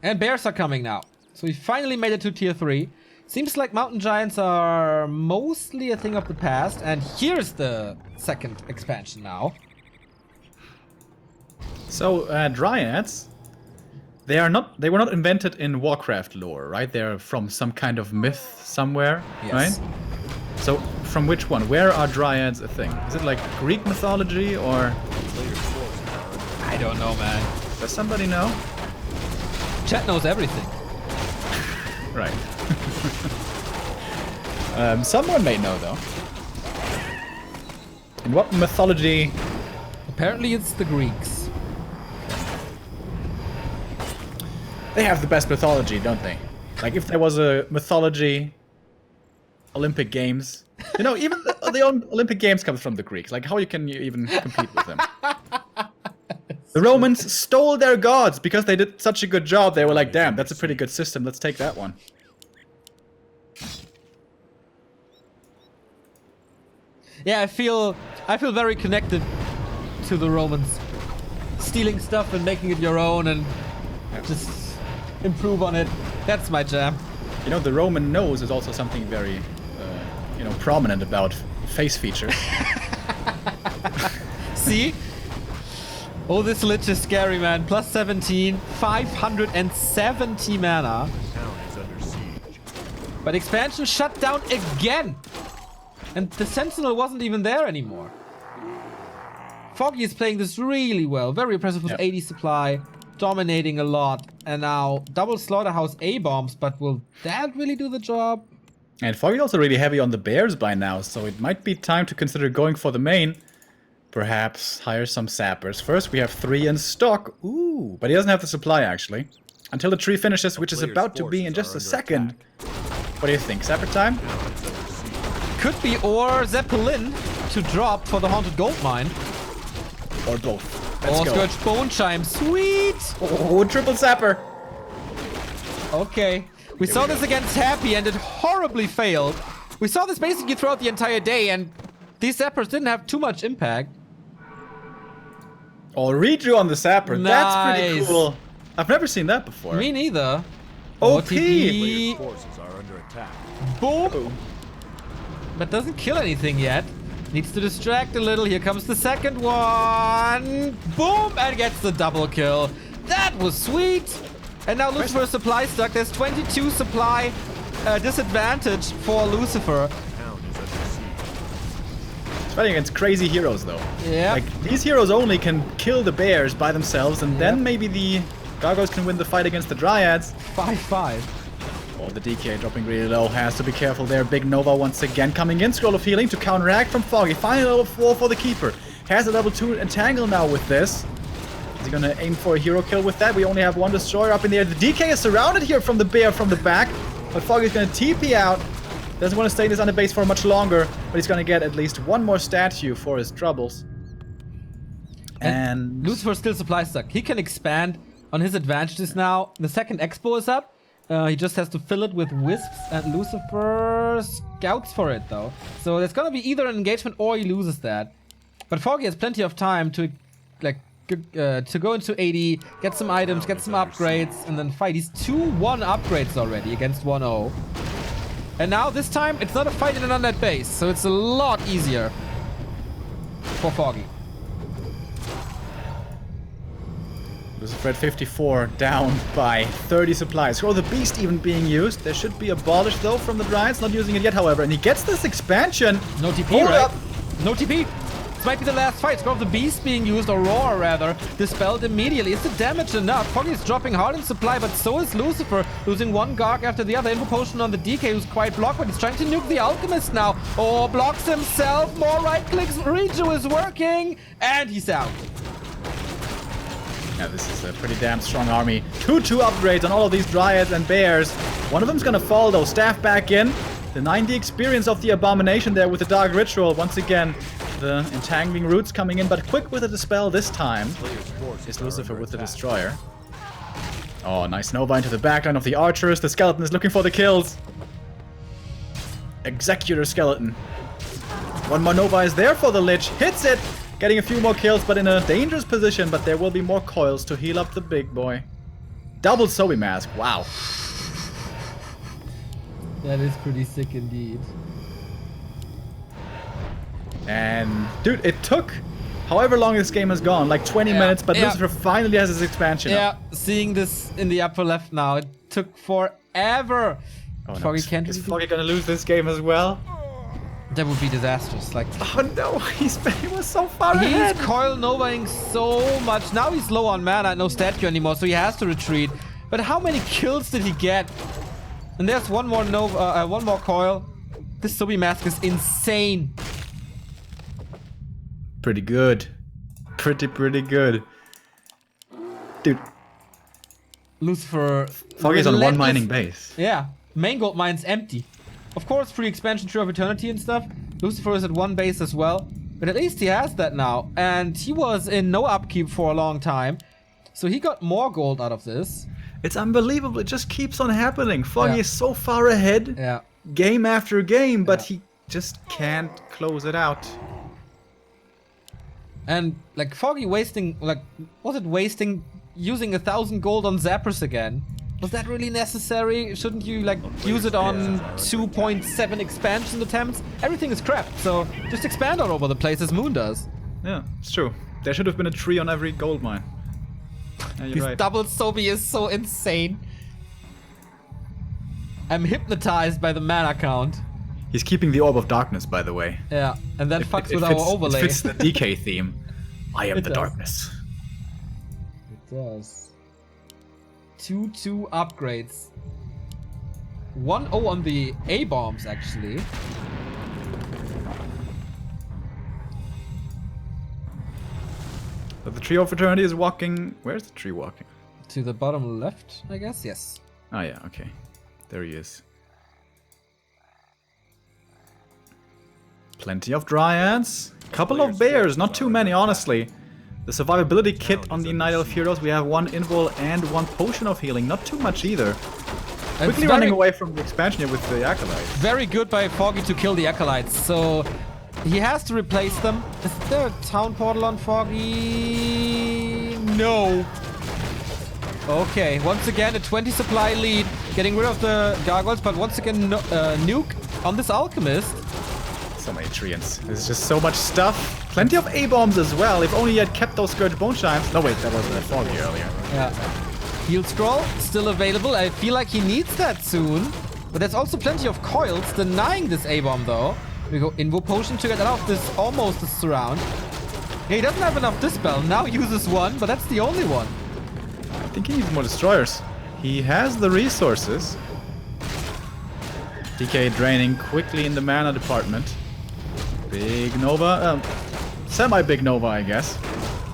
And bears are coming now. So we finally made it to tier 3. Seems like mountain giants are mostly a thing of the past. And here's the second expansion now. So, dryads, they were not invented in Warcraft lore, right? They're from some kind of myth somewhere, Yes. right? So, from which one? Where are dryads a thing? Is it like Greek mythology, or I don't know, man. does somebody know? Chat knows everything. Right. Someone may know, though. In what mythology? Apparently it's the Greeks. They have the best mythology, don't they? Like, if there was a mythology Olympic Games, you know, even the Olympic Games comes from the Greeks. Like, how can you even compete with them? The Romans stole their gods because they did such a good job. They were like, damn, that's a pretty good system. Let's take that one. Yeah, I feel very connected to the Romans. Stealing stuff and making it your own and just improve on it. That's my jam. You know, the Roman nose is also something very, you know, prominent about face features. See? Oh, this lich is scary, man. Plus 17, 570 mana. The town is under siege. But expansion shut down again. And the Sentinel wasn't even there anymore. Foggy is playing this really well. Very impressive with Yep. 80 supply. Dominating a lot. And now double Slaughterhouse A-bombs. But will that really do the job? And Foggy's also really heavy on the bears by now, so it might be time to consider going for the main. Perhaps hire some sappers. First, we have 3 in stock. Ooh, but he doesn't have the supply, actually. Until the tree finishes, which is about to be in just a second. What do you think? Sapper time? Could be or Zeppelin to drop for the Haunted Gold Mine. Or both. Or Let's go. Scourge Bone Chime. Sweet! Oh, triple sapper. Okay. We saw this against Happy and it horribly failed. We saw this basically throughout the entire day and these zappers didn't have too much impact. Oh, redo on the sapper. That's pretty Nice. cool. I've never seen that before. Me neither. OP. OTP. Players' forces are under attack. Boom. Oh. But doesn't kill anything yet. Needs to distract a little. Here comes the second one. Boom! And gets the double kill. That was sweet. And now Lucifer is supply stuck. There's 22 supply disadvantage for Lucifer. The town is under siege. It's fighting against crazy heroes, though. Yeah. Like, these heroes only can kill the bears by themselves, and then maybe the gargoyles can win the fight against the dryads. 5-5. Oh, the DK dropping really low. Has to be careful there. Big Nova once again coming in. Scroll of Healing to counteract from Foggy. Final level 4 for the Keeper. Has a level 2 Entangle now with this. Is he gonna aim for a hero kill with that? We only have 1 Destroyer up in the air. The DK is surrounded here from the bear from the back. But Foggy's gonna TP out. Doesn't want to stay in this underbase for much longer. But he's gonna get at least 1 more statue for his troubles. And Lucifer still supply stuck. He can expand on his advantages now. The second Expo is up. He just has to fill it with wisps, and Lucifer scouts for it though. So there's gonna be either an engagement or he loses that. But Foggy has plenty of time to to go into 80, get some items, get some upgrades, and then fight. He's 2-1 upgrades already against 1-0. And now this time it's not a fight in an undead base, so it's a lot easier for Foggy. Lucifer at 54, down by 30 supplies. Scroll the Beast even being used. There should be abolished though from the Dryads, not using it yet, however. And he gets this expansion. No TP, Hold right? up. No TP. This might be the last fight. Scroll of the Beast being used, or Roar rather, dispelled immediately. Is the damage enough? Foggy is dropping hard in supply, but so is Lucifer, losing 1 Garg after the other. Info potion on the DK, who's quite blocked, but he's trying to nuke the Alchemist now. Oh, blocks himself. More right clicks. Reju is working, and he's out. Yeah, this is a pretty damn strong army. 2-2 upgrades on all of these Dryads and Bears. One of them's gonna fall though. Staff back in. Denying the experience of the Abomination there with the Dark Ritual. Once again, the Entangling Roots coming in, but quick with the Dispel this time Players' forces is are Lucifer under with the attack. Destroyer. Oh, nice Nova into the backline of the archers. The skeleton is looking for the kills. Executor skeleton. One more Nova is there for the Lich. Hits it. Getting a few more kills, but in a dangerous position. But there will be more coils to heal up the big boy. Double Zoe mask. Wow. That is pretty sick indeed. And, dude, it took however long this game has gone, like 20 minutes, but Lucifer finally has his expansion up. Seeing this in the upper left now, it took forever. Oh, no. Foggy can't Is Foggy gonna lose this game as well? That would be disastrous. Like, oh no, he was so far ahead. He's coil novaing so much. Now he's low on mana, no statue anymore, so he has to retreat. But how many kills did he get? And there's one more Nova, one more coil. This Zombie mask is insane. Pretty good. Pretty good. Dude. Lucifer. Foggy's on one mining base. Yeah. Main gold mine's empty. Of course, free expansion, Tree of Eternity and stuff. Lucifer is at one base as well. But at least he has that now. And he was in no upkeep for a long time. So he got more gold out of this. It's unbelievable. It just keeps on happening. Foggy is so far ahead. Yeah. Game after game, but he just can't close it out. And like Foggy wasting, like, was it wasting using 1,000 gold on Zappers again? Was that really necessary? Shouldn't you like use it on 2.7 expansion attempts? Everything is crap, so just expand all over the place as Moon does. Yeah, it's true. There should have been a tree on every gold mine. Yeah, you're This right. double Sobi is so insane. I'm hypnotized by the mana count. He's keeping the Orb of Darkness, by the way. Yeah, and that fucks with It our fits, overlay. It fits the DK theme. I am It the does. darkness. It does. 2-2 upgrades. 1-0 on the A-bombs, actually. But the Tree of Eternity is walking... Where's the tree walking? To the bottom left, I guess? Yes. Oh yeah, okay. There he is. Plenty of Dryads. Couple of bears, not too many, honestly. The survivability kit on the Night Elf Heroes, we have one invul and one potion of healing. Not too much either. Quickly running away from the expansion here with the Acolytes. Very good by Foggy to kill the Acolytes, so he has to replace them. Is there a town portal on Foggy? No. Okay, once again a 20 supply lead, getting rid of the gargoyles, but once again nuke on this alchemist. So many treants. There's just so much stuff. Plenty of A-bombs as well. If only he had kept those Scourge Bone Chimes. No wait, that was Foggy earlier. Yeah. Heal Scroll, still available. I feel like he needs that soon. But there's also plenty of coils denying this A-bomb though. We go Invo Potion to get out of this almost a surround. Yeah, he doesn't have enough Dispel. Now uses one, but that's the only one. I think he needs more Destroyers. He has the resources. DK draining quickly in the mana department. Big Nova. Semi-big Nova, I guess.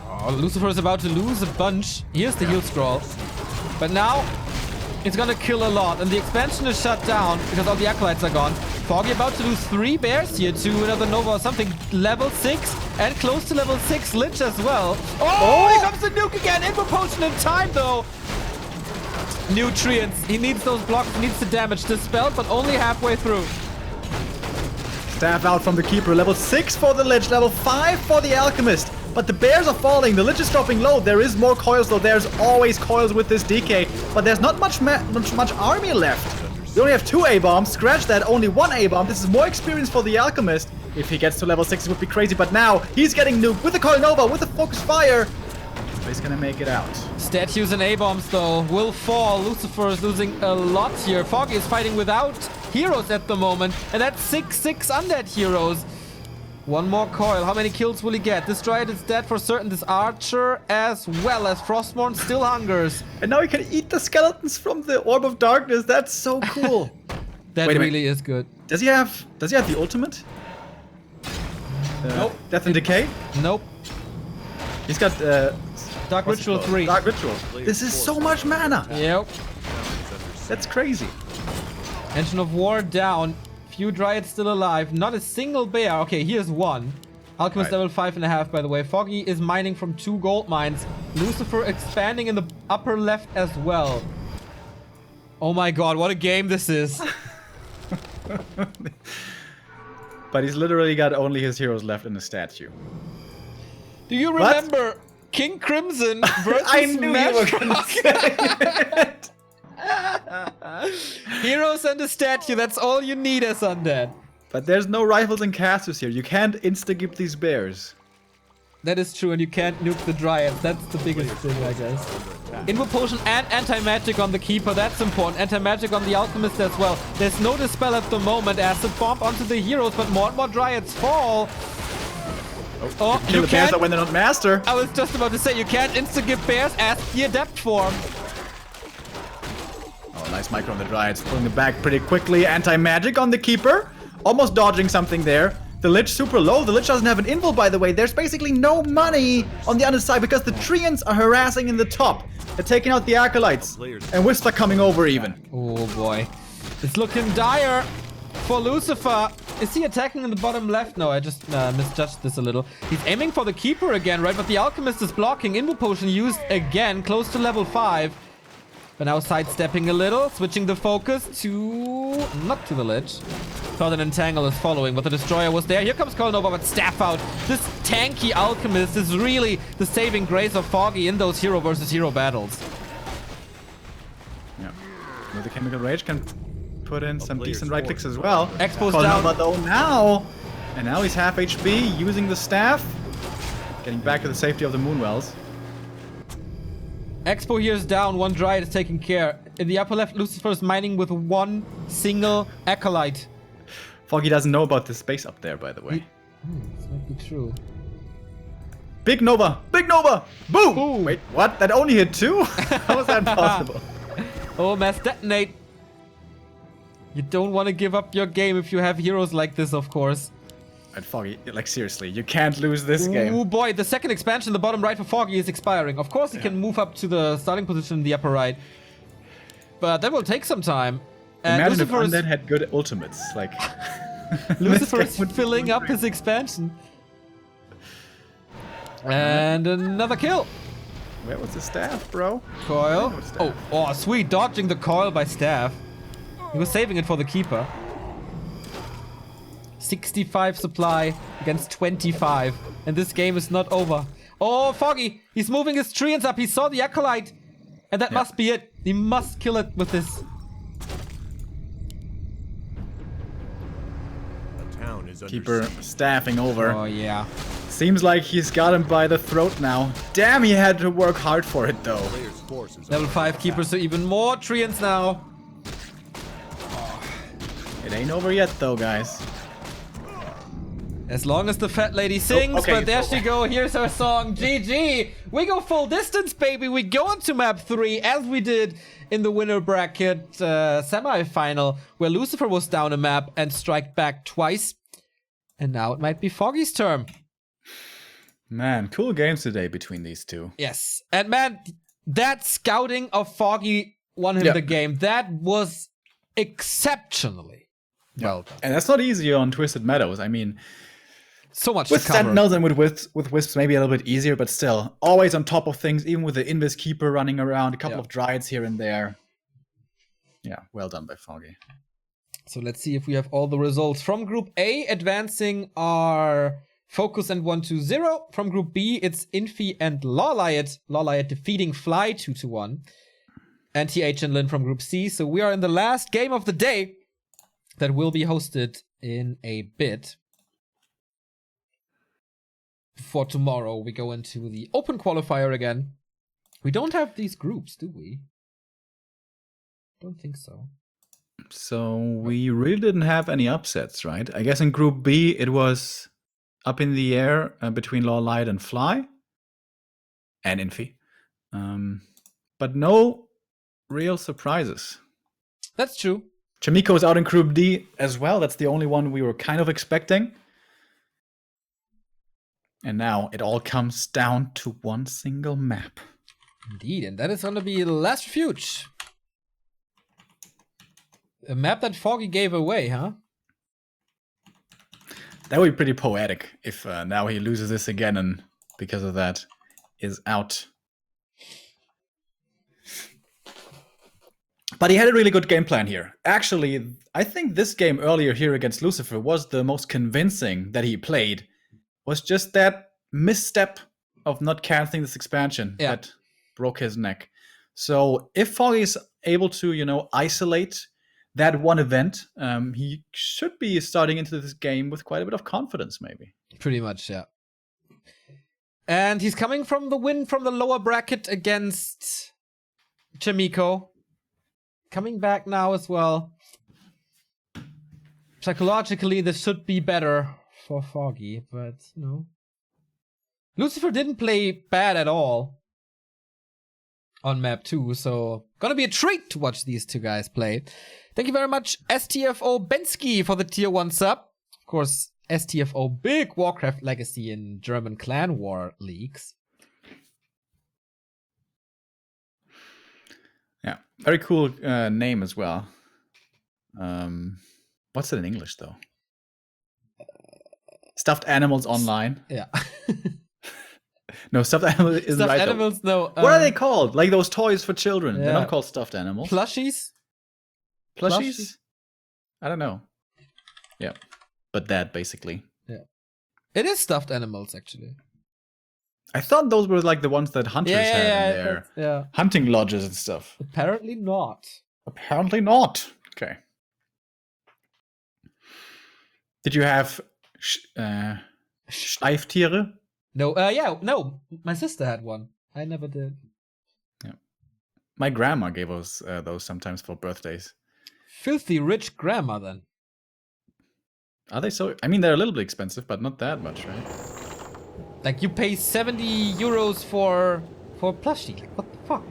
Oh, Lucifer is about to lose a bunch. Here's the Heal Scroll. But now, it's gonna kill a lot. And the expansion is shut down because all the Acolytes are gone. Foggy about to lose 3 bears here to another Nova or something. Level 6 and close to level 6 Lich as well. Oh, here comes the nuke again. Invo Potion in time though. Nutrients. He needs those blocks, he needs the damage dispelled, but only halfway through. Staff out from the Keeper. Level 6 for the Lich. Level 5 for the Alchemist. But the bears are falling. The Lich is dropping low. There is more coils though. There's always coils with this DK. But there's not much army left. We only have 2 A-bombs. Scratch that. Only 1 A-bomb. This is more experience for the Alchemist. If he gets to level 6, it would be crazy. But now, he's getting nuked with the Coil Nova, with the Focus Fire. But he's gonna make it out. Statues and A-bombs though will fall. Lucifer is losing a lot here. Foggy is fighting without heroes at the moment. And that's 6 undead heroes. One more coil. How many kills will he get? This Dryad is dead for certain. This Archer as well as Frostmourne still hungers. And now he can eat the skeletons from the Orb of Darkness. That's so cool. That Wait a really is good. Does he have the ultimate? Nope. Death and Decay? Nope. He's got Dark what's it Ritual called? 3. Dark Ritual. This is so much mana. Yep. That's crazy. Engine of War down. Few Dryads still alive. Not a single bear. Okay, here's one. Alchemist Right. level 5.5, by the way. Foggy is mining from 2 gold mines. Lucifer expanding in the upper left as well. Oh my god, what a game this is. But he's literally got only his heroes left in the statue. Do you remember King Crimson versus I knew you were gonna say it. Heroes and a statue, that's all you need as undead. But there's no rifles and casters here. You can't insta-gip these bears. That is true, and you can't nuke the Dryads. That's the biggest thing, I guess. Invo Potion and Anti-Magic on the Keeper, that's important. Anti-Magic on the Alchemist as well. There's no Dispel at the moment. Acid Bomb onto the heroes, but more and more Dryads fall. Oh, Kill the bears when they're not master. I was just about to say, you can't insta-gip bears as the Adept form. Oh, nice micro on the Dryads. Pulling it back pretty quickly. Anti-magic on the Keeper. Almost dodging something there. The Lich super low. The Lich doesn't have an invul, by the way. There's basically no money on the other side because the Treants are harassing in the top. They're taking out the Acolytes. And Wisps are coming over even. Oh boy. It's looking dire for Lucifer. Is he attacking in the bottom left? No, I just misjudged this a little. He's aiming for the Keeper again, right? But the Alchemist is blocking. Invo Potion used again, close to level 5. But now sidestepping a little, switching the focus to... not to the Lich. Thought an Entangle is following, but the Destroyer was there. Here comes Colnova, but Staff out. This tanky Alchemist is really the saving grace of Foggy in those hero versus hero battles. Yeah. With the Chemical Rage can put in some decent right clicks as well. Expo's down. Colnova though now. And now he's half HP, using the staff. Getting back to the safety of the Moonwells. Expo here is down, 1 Dryad is taking care. In the upper left, Lucifer is mining with 1 single Acolyte. Foggy doesn't know about the space up there, by the way. This might be true. Big Nova! Big Nova! Boom! Ooh. Wait, what? That only hit 2? How is that possible? Oh, Mass Detonate. You don't want to give up your game if you have heroes like this, of course. And Foggy, like seriously, you can't lose this game. Oh boy, the second expansion in the bottom right for Foggy is expiring. Of course, he can move up to the starting position in the upper right. But that will take some time. And Imagine Lucifer if is, Undead had good ultimates, like... Lucifer this is game would be filling up great. his expansion. And another kill. Where was the staff, bro? Coil. No staff. Oh, sweet. Dodging the coil by Staff. He was saving it for the Keeper. 65 supply against 25. And this game is not over. Oh, Foggy. He's moving his treants up. He saw the Acolyte. And that must be it. He must kill it with this. The town is under Keeper siege. staffing over. Oh, yeah. Seems like he's got him by the throat now. Damn, he had to work hard for it, though. Player's force is Level under 5 attack. Keepers, so even more treants now. It ain't over yet, though, guys. As long as the fat lady sings, okay, but there it's she go. Here's her song, GG. We go full distance, baby. We go into map 3 as we did in the winner bracket semi-final, where Lucifer was down a map and strike back twice. And now it might be Foggy's turn. Man, cool games today between these two. Yes. And man, that scouting of Foggy won him Yeah. the game. That was exceptionally well done. And that's not easy on Twisted Meadows. I mean, So much with to cover. Sentinels and with Wisps, maybe a little bit easier, but still, always on top of things, even with the Invis Keeper running around, a couple of Dryads here and there. Yeah, well done by Foggy. So let's see if we have all the results. From Group A, advancing are Focus and 1-2-0. From Group B, it's Infi and Lawliot. Lawliot defeating Fly 2-1. And TH and Lin from Group C. So we are in the last game of the day that will be hosted in a bit. For tomorrow, we go into the open qualifier again. We don't have these groups, do we? Don't think so. So we really didn't have any upsets, right? I guess in Group B, it was up in the air between Lawlight and Fly. And Infi. But no real surprises. That's true. Chamiko's out in Group D as well. That's the only one we were kind of expecting. And now it all comes down to one single map. Indeed, and that is going to be the last refuge. A map that Foggy gave away, huh? That would be pretty poetic if now he loses this again and because of that is out. But he had a really good game plan here. Actually, I think this game earlier here against Lucifer was the most convincing that he played. Was just that misstep of not canceling this expansion that broke his neck. So if Foggy is able to, you know, isolate that one event, he should be starting into this game with quite a bit of confidence, maybe. Pretty much, yeah. And he's coming from the win from the lower bracket against Chimiko. Coming back now as well. Psychologically, this should be better for Foggy, but, you know. Lucifer didn't play bad at all on map 2, so gonna be a treat to watch these two guys play. Thank you very much, STFO Bensky, for the tier 1 sub. Of course, STFO, big Warcraft legacy in German clan war leagues. Yeah, very cool name as well. What's it in English, though? Stuffed Animals Online. Yeah. No, stuffed animals isn't Stuffed right. animals, though. no. What are they called? Like those toys for children. Yeah. They're not called stuffed animals. Plushies? Plushies? I don't know. Yeah. But that, basically. Yeah. It is stuffed animals, actually. I thought those were like the ones that hunters had in their hunting lodges and stuff. Apparently not. Apparently not. Okay. Did you have Steiftiere? No, no. My sister had one. I never did. Yeah. My grandma gave us those sometimes for birthdays. Filthy rich grandma, then. Are they so? I mean, they're a little bit expensive, but not that much, right? Like, you pay 70 euros for a plushie. Like, what the fuck?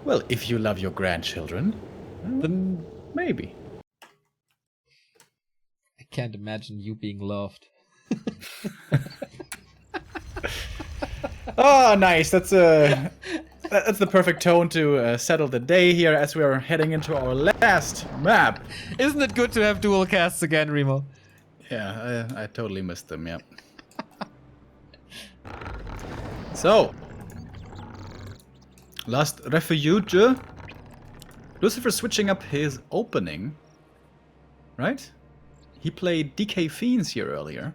Well, if you love your grandchildren, then maybe. I can't imagine you being loved. Oh, nice. That's the perfect tone to settle the day here as we are heading into our last map. Isn't it good to have dual casts again, Remo? Yeah, I totally missed them, yeah. So, last refuge. Lucifer switching up his opening, right? He played DK Fiends here earlier.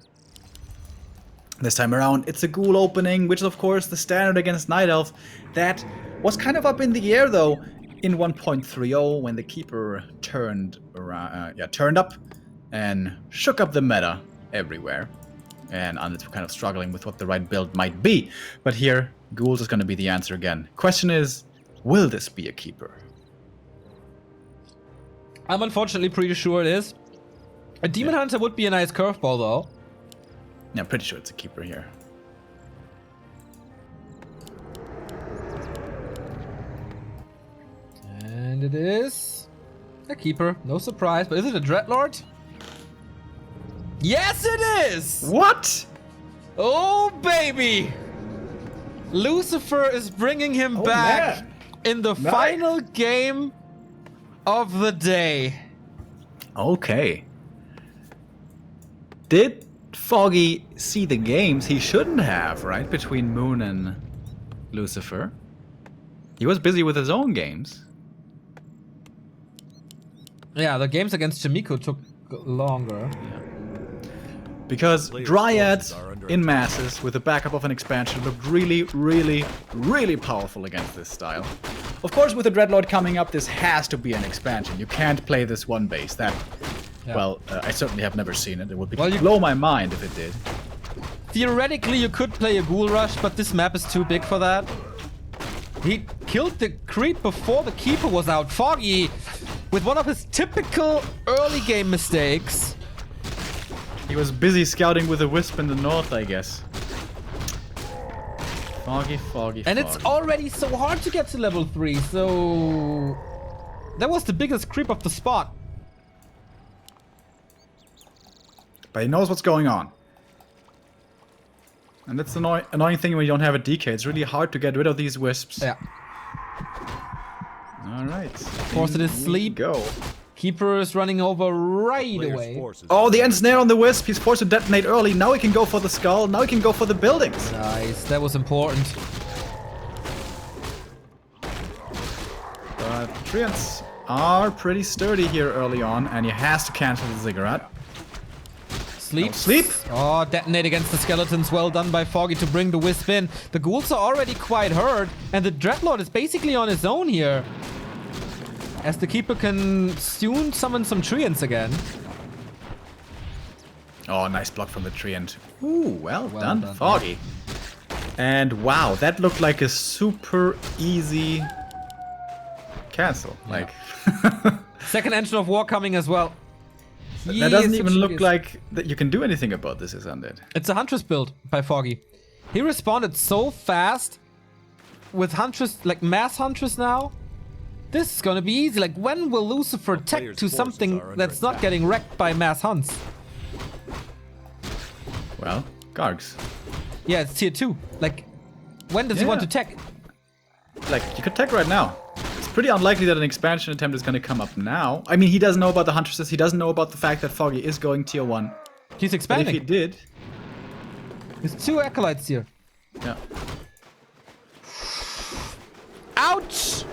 This time around, it's a ghoul opening, which is of course the standard against Night Elf. That was kind of up in the air though in 1.30 when the Keeper turned around, turned up and shook up the meta everywhere. And it's kind of struggling with what the right build might be. But here, ghouls is going to be the answer again. Question is, will this be a Keeper? I'm unfortunately pretty sure it is. A Demon Hunter would be a nice curveball though. Yeah, I'm pretty sure it's a Keeper here. And it is a Keeper. No surprise. But is it a Dreadlord? Yes, it is! What? Oh, baby! Lucifer is bringing him back in the final game of the day. Okay. Did Foggy see the games he shouldn't have, right? Between Moon and Lucifer. He was busy with his own games. Yeah, the games against Chimiko took longer. Yeah. Because Dryads in masses with the backup of an expansion looked really, really, really powerful against this style. Of course, with the Dreadlord coming up, this has to be an expansion. You can't play this one base. That, well, I certainly have never seen it. It would blow my mind if it did. Theoretically, you could play a Ghoul Rush, but this map is too big for that. He killed the creep before the Keeper was out. Foggy, with one of his typical early game mistakes. He was busy scouting with a Wisp in the north, I guess. Foggy. And it's already so hard to get to level 3, so... That was the biggest creep of the spot. But he knows what's going on. And that's the annoying thing when you don't have a DK. It's really hard to get rid of these Wisps. Yeah. Alright. Of course it is sleep. Go. Keeper is running over right Player's away. forces Oh, are the under ensnare on the Wisp. He's forced to detonate early. Now he can go for the skull. Now he can go for the buildings. Nice, that was important. But Treants are pretty sturdy here early on, and he has to cancel the ziggurat. Sleep. No sleep. Oh, detonate against the skeletons. Well done by Foggy to bring the Wisp in. The ghouls are already quite hurt, and the Dreadlord is basically on his own here. As the Keeper can soon summon some Treants again. Oh, nice block from the Treant. Ooh, well done, done. Foggy. And wow, that looked like a super easy cancel. Like, Second Engine of War coming as well. that doesn't Yes, even look yes. like that you can do anything about this, isn't it? It's a Huntress build by Foggy. He responded so fast with Huntress, like mass Huntress now. This is gonna be easy. Like, when will Lucifer tech player's to forces something are under that's not attack. getting wrecked by mass hunts? Well, Gargs. Yeah, it's tier 2. Like, when does he want Yeah. to tech? Like, you could tech right now. It's pretty unlikely that an expansion attempt is going to come up now. I mean, he doesn't know about the Huntresses. He doesn't know about the fact that Foggy is going tier 1. He's But if he expanding. did... There's 2 acolytes here. Yeah. Ouch!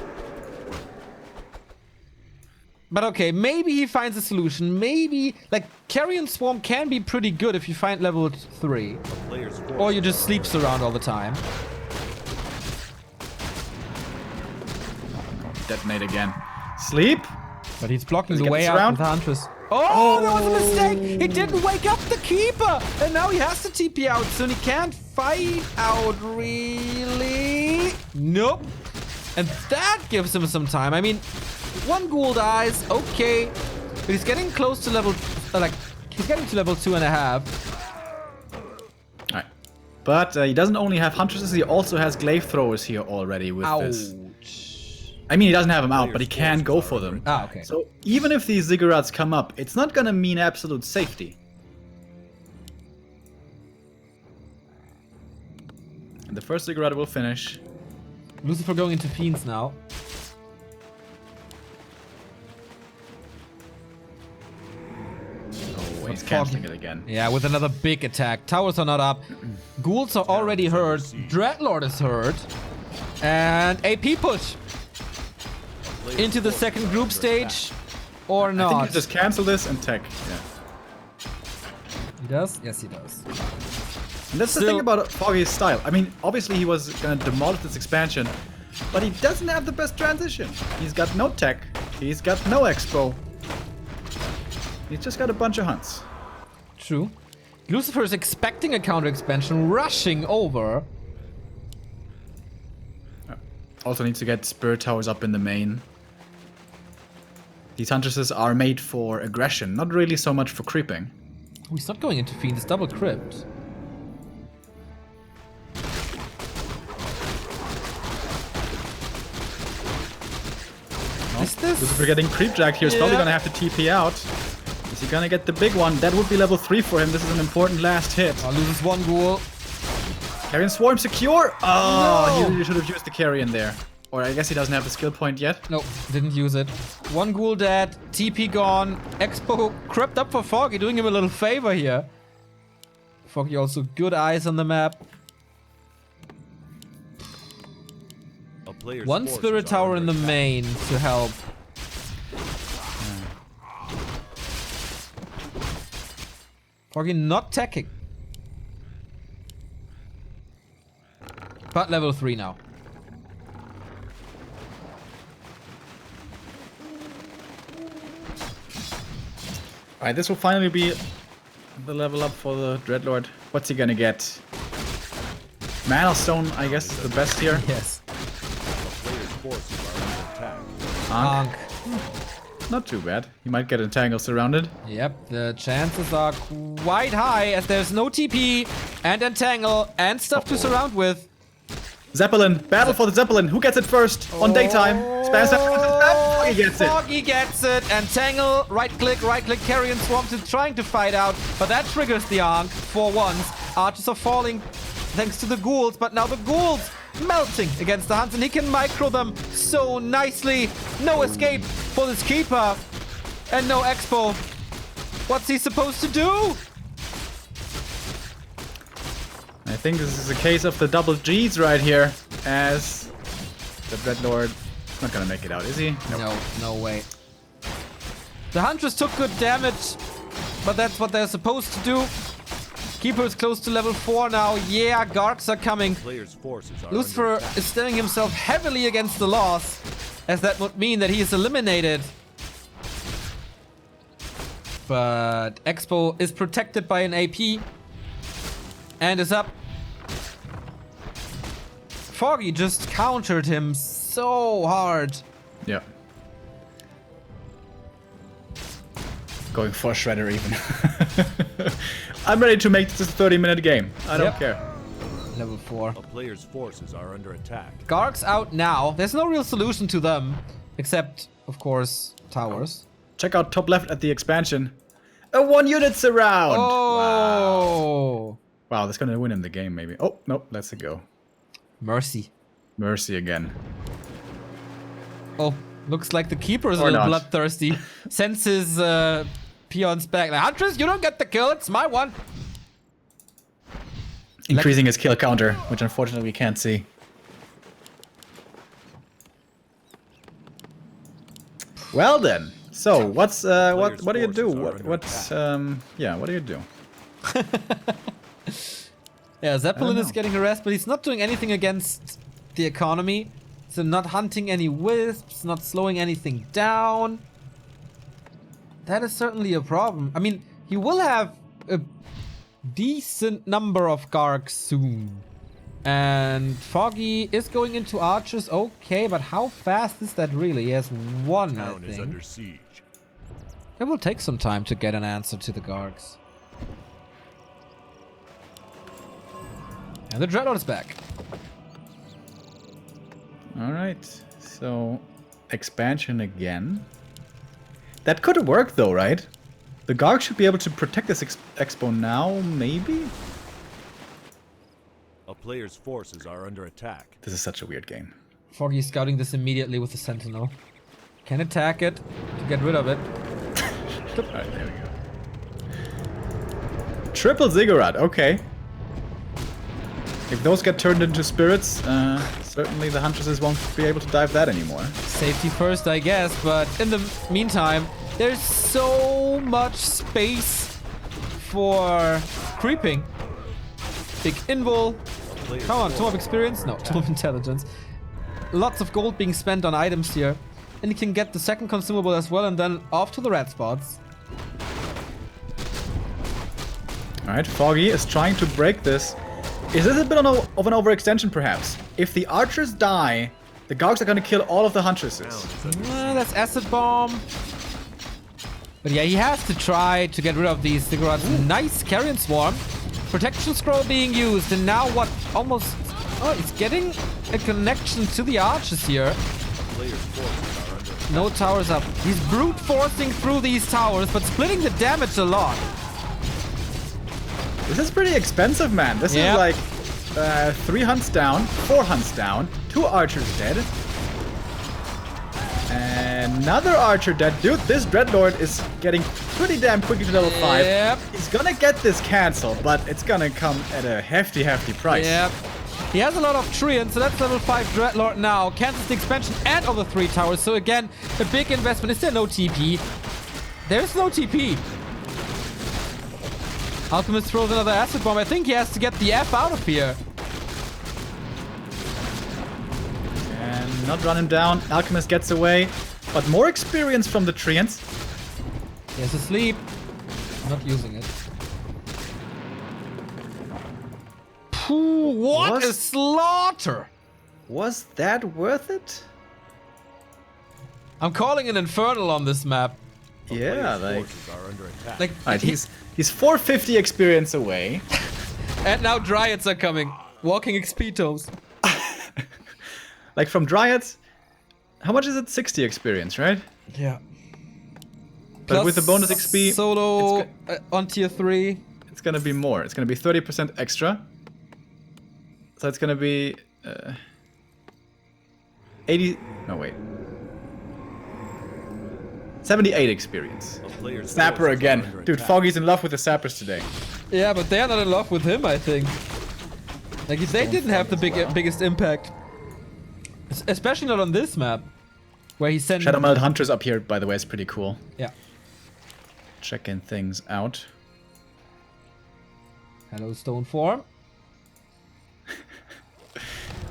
But okay, maybe he finds a solution. Maybe, like, Carrion Swarm can be pretty good if you find level 3. player's forces Or you just are sleeps around all the time. Detonate again. Sleep? But he's blocking Does he the get way this out around? with the Huntress. Oh, that was a mistake! He didn't wake up the Keeper! And now he has to TP out soon. He can't fight out, really. Nope. And that gives him some time. I mean, 1 ghoul dies, okay. But he's getting close to level, he's getting to level 2.5. Alright. But he doesn't only have Huntresses, he also has Glaive Throwers here already with this. Ouch. I mean, he doesn't have them out, but he can go for them. Ah, okay. So even if these ziggurats come up, it's not gonna mean absolute safety. And the first ziggurat will finish. Lucifer going into Fiends now. Oh, he's canceling it again. Yeah, with another big attack. Towers are not up. Ghouls are already hurt. Dreadlord is hurt. And AP push into the second group stage. Or I think not. you just cancel this and tech. Yeah. He does? Yes, he does. And that's the Still- thing about Foggy's style. I mean, obviously he was gonna demolish this expansion, but he doesn't have the best transition. He's got no tech. He's got no expo. He's just got a bunch of hunts. True. Lucifer is expecting a counter expansion, rushing over. Also needs to get Spirit Towers up in the main. These Huntresses are made for aggression, not really so much for creeping. Oh, he's not going into Fiend, it's double crypt. Is this? Lucifer getting creepjacked here. He's probably Yeah. gonna have to TP out. Is he gonna get the big one? That would be level 3 for him. This is an important last hit. Oh, loses 1 ghoul. Carrion Swarm secure! Oh, No. he really should have used the Carrion there. Or I guess he doesn't have the skill point yet. Nope, didn't use it. 1 ghoul dead, TP gone. Expo crept up for Foggy, doing him a little favor here. Foggy also good eyes on the map. A player's 1 forces Spirit are Tower in under the attack. main to help. Foggy not teching. But level 3 now. Alright, this will finally be the level up for the Dreadlord. What's he gonna get? Mana Stone, I guess, is the best here. Yes. Player's forces are under attack. Ankh. Ankh. Not too bad. He might get Entangle surrounded. Yep, the chances are quite high as there's no TP and Entangle and stuff to surround with. Zeppelin! Battle for the Zeppelin! Who gets it first? On daytime. Spam, spam, spam, spam. Foggy gets it. Foggy gets it. Entangle, right click, Carrion Swarms is trying to fight out, but that triggers the Ankh for once. Archers are falling thanks to the ghouls, but now the ghouls melting against the hunts, and he can micro them so nicely. No escape for this Keeper. And no Expo. What's he supposed to do? I think this is a case of the double Gs right here, as the Dreadlord is not gonna make it out, is he? Nope. No, no way. The Huntress took good damage, but that's what they're supposed to do. Keeper is close to level 4 now. Yeah, Garks are coming. Player's forces are Lucifer under attack. is standing himself heavily against the loss, as that would mean that he is eliminated. But Expo is protected by an AP and is up. Foggy just countered him so hard. Yeah. Going for a Shredder even. I'm ready to make this a 30-minute game. I don't Yep. care. Level 4. A player's forces are under attack. Garks out now. There's no real solution to them, except, of course, towers. Check out top left at the expansion. A 1-unit surround! Wow. Oh! Wow, that's gonna win him the game, maybe. Oh, nope, let's go. Mercy. Mercy again. Oh, looks like the keeper is a Or little not. bloodthirsty. Sends his peons back. Like, Huntress, you don't get the kill. It's my one. Increasing his kill counter, which unfortunately we can't see. Well then, so what's what do you do? What do you do? Yeah, Zeppelin I is don't know. getting harassed, but he's not doing anything against the economy. So not hunting any wisps, not slowing anything down. That is certainly a problem. I mean, he will have a decent number of Garks soon. And Foggy is going into archers, okay, but how fast is that really? He has one, I Town is under think. siege. It will take some time to get an answer to the Garks. And the Dreadlord is back. Alright, so expansion again. That could work though, right? The Garg should be able to protect this expo now, maybe? A player's forces are under attack. This is such a weird game. Foggy is scouting this immediately with the Sentinel. Can attack it to get rid of it. Alright, there we go. Triple Ziggurat, okay. If those get turned into spirits, certainly the Huntresses won't be able to dive that anymore. Safety first, I guess, but in the meantime, there's so much space for creeping. Big invul. Come on, Tome of Experience? No, Tome of Intelligence. Lots of gold being spent on items here. And you can get the second consumable as well, and then off to the red spots. Alright, Foggy is trying to break this. Is this a bit of an overextension, perhaps? If the archers die, the Gargs are gonna kill all of the Huntresses. That's Acid Bomb. But yeah, he has to try to get rid of these cigarettes. Nice Carrion Swarm. Protection Scroll being used, and now what? Almost... Oh, it's getting a connection to the archers here. Player's forces are under attack. No towers up. He's brute forcing through these towers, but splitting the damage a lot. This is pretty expensive, man. This Yeah. is like 3 hunts down, 4 hunts down, 2 archers dead. Another archer dead. Dude, this Dreadlord is getting pretty damn quickly to level 5. Yep. He's gonna get this cancelled, but it's gonna come at a hefty price. Yep. He has a lot of treants, so that's level 5 Dreadlord now. Cancels the expansion and all the 3 towers. So again, a big investment. Is there no TP? There's no TP. Alchemist throws another acid bomb. I think he has to get the F out of here. And not run him down. Alchemist gets away. But more experience from the treants. He has asleep. Not using it. Phew, what a slaughter! Was that worth it? I'm calling an infernal on this map. Yeah, Player's like... forces are under attack. Like, Alright, he's 450 experience away. and now Dryads are coming. Walking XP tomes. Like from Dryads, how much is it? 60 experience, right? Yeah. But with the bonus XP, solo on tier 3. it's gonna be more. It's gonna be 30% extra. So it's gonna be 80. No, wait. 78 experience. A player's Sapper forces are again. under Dude, attack. Foggy's in love with the Sappers today. Yeah, but they're not in love with him, I think. Like, they didn't have the biggest impact. Especially not on this map. Where he sent... Shadow Meld Hunters up here, by the way, is pretty cool. Yeah. Checking things out. Hello, Stone Form.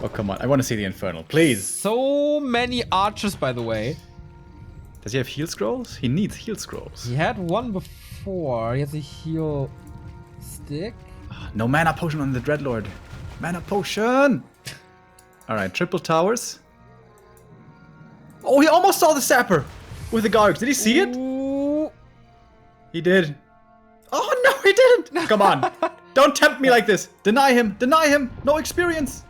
Oh, come on. I want to see the Infernal, please. So many archers, by the way. Does he have heal scrolls? He needs heal scrolls. He had one before. He has a heal stick. No mana potion on the Dreadlord. Mana potion! Alright, triple towers. Oh, he almost saw the Sapper with the Gargs. Did he see it? Ooh. He did. Oh, no, he didn't! Come on. Don't tempt me like this. Deny him. Deny him. No experience.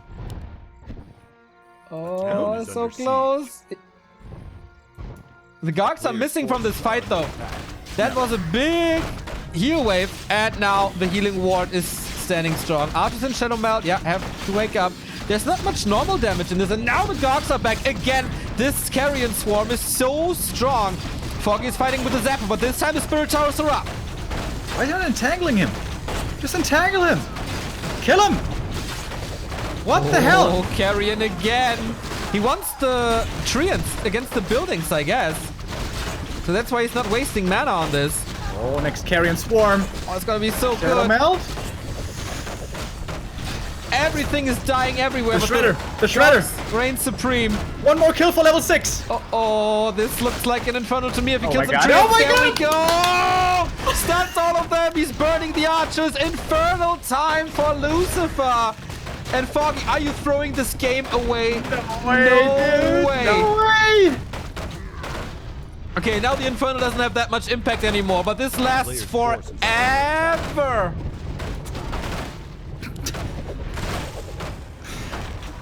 Oh, Enemies so under siege. close. The Gargs are missing from this fight, though. That was a big heal wave, and now the healing ward is standing strong. Archers and Shadow Meld, yeah, have to wake up. There's not much normal damage in this, and now the Gargs are back again. This Carrion Swarm is so strong. Foggy is fighting with the Zapper, but this time the Spirit Towers are up. Why are you not entangling him? Just entangle him. Kill him. What the hell? Oh, Carrion again. He wants the treants against the buildings, I guess. So that's why he's not wasting mana on this. Oh, next Carrion Swarm. Oh, it's gonna be so Shadow good. Meld. Everything is dying everywhere. The but Shredder. The Shredder. Gargs reign supreme. One more kill for level 6. Oh, this looks like an Infernal to me if he Oh kills my some God. treants. Oh my There we God. go! Stuns all of them. He's burning the archers. Infernal time for Lucifer. And Foggy, are you throwing this game away? No way. No way. Okay, now the Infernal doesn't have that much impact anymore, but this lasts forever.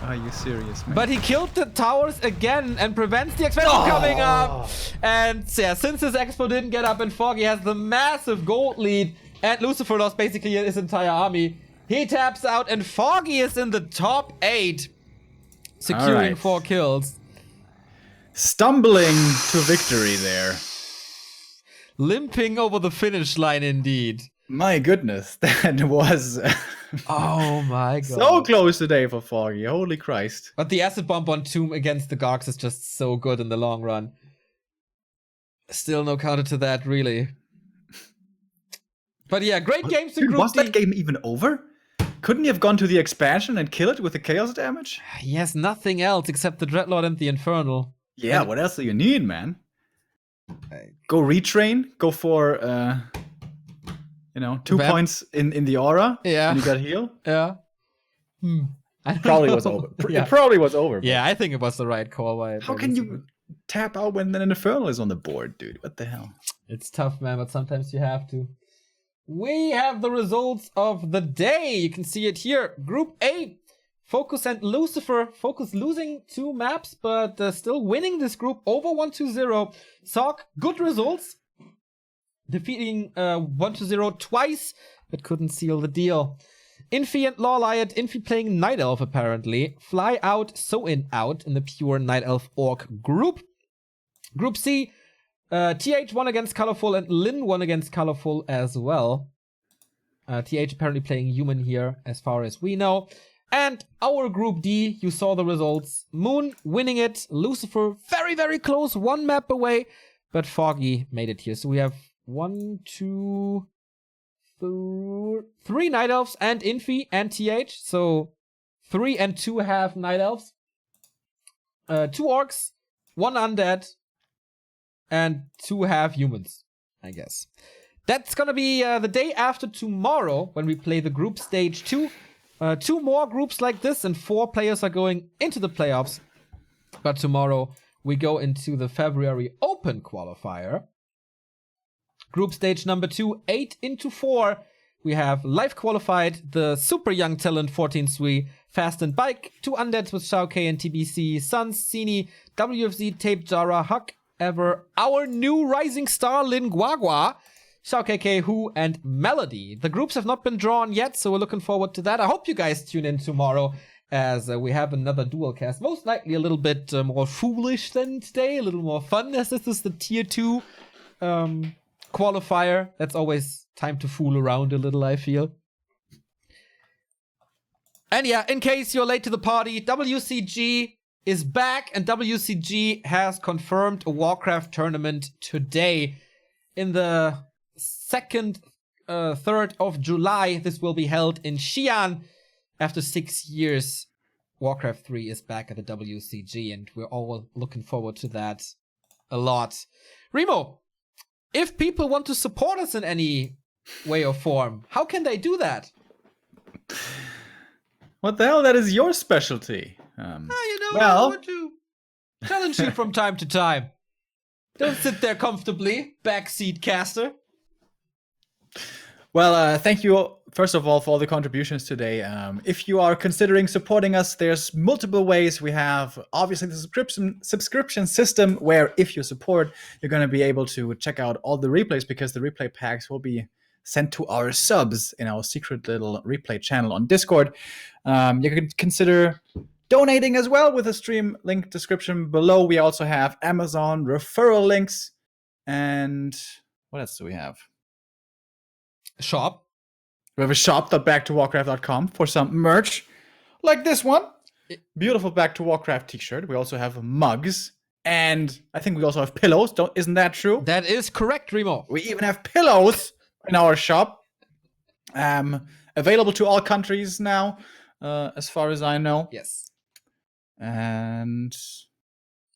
Are you serious, man? But he killed the towers again and prevents the expansion coming up. And yeah, since this expo didn't get up and Foggy has the massive gold lead and Lucifer lost basically his entire army, he taps out and Foggy is in the top 8, securing Alright. 4 kills. Stumbling to victory there. Limping over the finish line indeed. My goodness, that was Oh my god. so close today for Foggy. Holy Christ. But the acid bomb on Tomb against the Gargs is just so good in the long run. Still no counter to that, really. But yeah, great games in Dude, Group was D. that game even over? Couldn't he have gone to the expansion and kill it with the chaos damage? He has nothing else except the Dreadlord and the Infernal. Yeah, what else do you need, man? Go retrain, go for 2 Vamp. points in the aura. Yeah. And you got heal. Yeah. I don't Probably know. was over. Yeah. It probably was over. bro. Yeah, I think it was the right call. How can you tap out when an Infernal is on the board, dude? What the hell? It's tough, man, but sometimes you have to. We have the results of the day. You can see it here. Group A, Focus and Lucifer. Focus losing 2 maps, but still winning this group over 1-0. Sock, good results. Defeating 1-0 twice, but couldn't seal the deal. Infi and Lawliot. Infi playing Night Elf, apparently. Fly out, so out in the pure Night Elf Orc group. Group C, TH won against Colorful and Lin won against Colorful as well. TH apparently playing human here as far as we know. And our Group D, you saw the results. Moon winning it. Lucifer very, very close. 1 map away. But Foggy made it here. So we have 1, 2, 3 Night Elves and Infi and TH. So 3 and 2 have Night Elves. 2 Orcs, 1 Undead. And 2 have humans, I guess. That's gonna be the day after tomorrow when we play the group stage 2. 2 more groups like this and 4 players are going into the playoffs. But tomorrow we go into the February Open qualifier. Group stage number 2, 8 into 4. We have live qualified the super young talent 14 Sui, Fast and Bike, 2 Undeads with Shao K and TBC, Suns, Sini, WFZ, Tape Jara, Huck, Ever, our new rising star Lin Guagua, Shao KK, Who, and Melody. The groups have not been drawn yet, so we're looking forward to that. I hope you guys tune in tomorrow as we have another dual cast. Most likely a little bit more foolish than today, a little more fun, as this is the tier 2 qualifier. That's always time to fool around a little, I feel. And yeah, in case you're late to the party, WCG is back, and WCG has confirmed a Warcraft tournament today. In the 2nd, 3rd of July, this will be held in Xi'an. After 6 years, Warcraft 3 is back at the WCG, and we're all looking forward to that a lot. Remo, if people want to support us in any way or form, how can they do that? What the hell? That is your specialty. I want to challenge you from time to time. Don't sit there comfortably, backseat caster. Well, thank you, first of all, for all the contributions today. If you are considering supporting us, there's multiple ways. We have, obviously, the subscription system, where if you support, you're going to be able to check out all the replays, because the replay packs will be sent to our subs in our secret little replay channel on Discord. You could consider donating as well with the stream link description below. We also have Amazon referral links. And what else do we have? Shop. We have a shop.backtowarcraft.com for some merch like this one. Beautiful Back to Warcraft t-shirt. We also have mugs. And I think we also have pillows. Isn't that true? That is correct, Remo. We even have pillows in our shop. Available to all countries now, as far as I know. Yes. And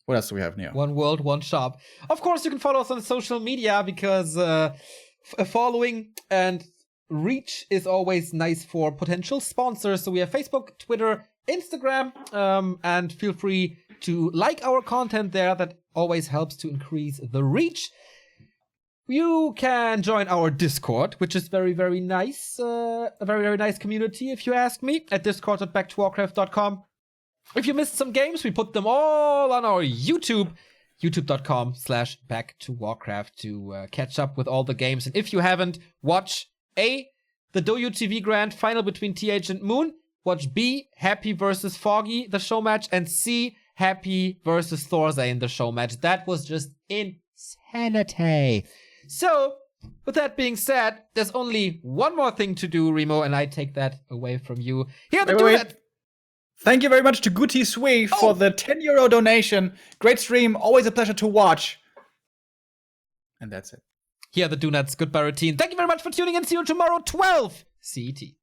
what else do we have, Neo? One world, one shop. Of course, you can follow us on social media, because following and reach is always nice for potential sponsors. So we have Facebook, Twitter, Instagram, and feel free to like our content there. That always helps to increase the reach. You can join our Discord, which is very, very nice. A very, very nice community, if you ask me, at discord.backtowarcraft.com. If you missed some games, we put them all on our YouTube, youtube.com/backtowarcraft, to catch up with all the games. And if you haven't, watch A, the WTV Grand Final between TH and Moon. Watch B, Happy versus Foggy, the show match. And C, Happy versus Thorzane, the show match. That was just insanity. So, with that being said, there's only one more thing to do, Remo, and I take that away from you. Here to do that. Thank you very much to Guti Sui for the €10 donation. Great stream, always a pleasure to watch. And that's it. Here are the do nuts. Goodbye routine. Thank you very much for tuning in. See you tomorrow, 12 CET.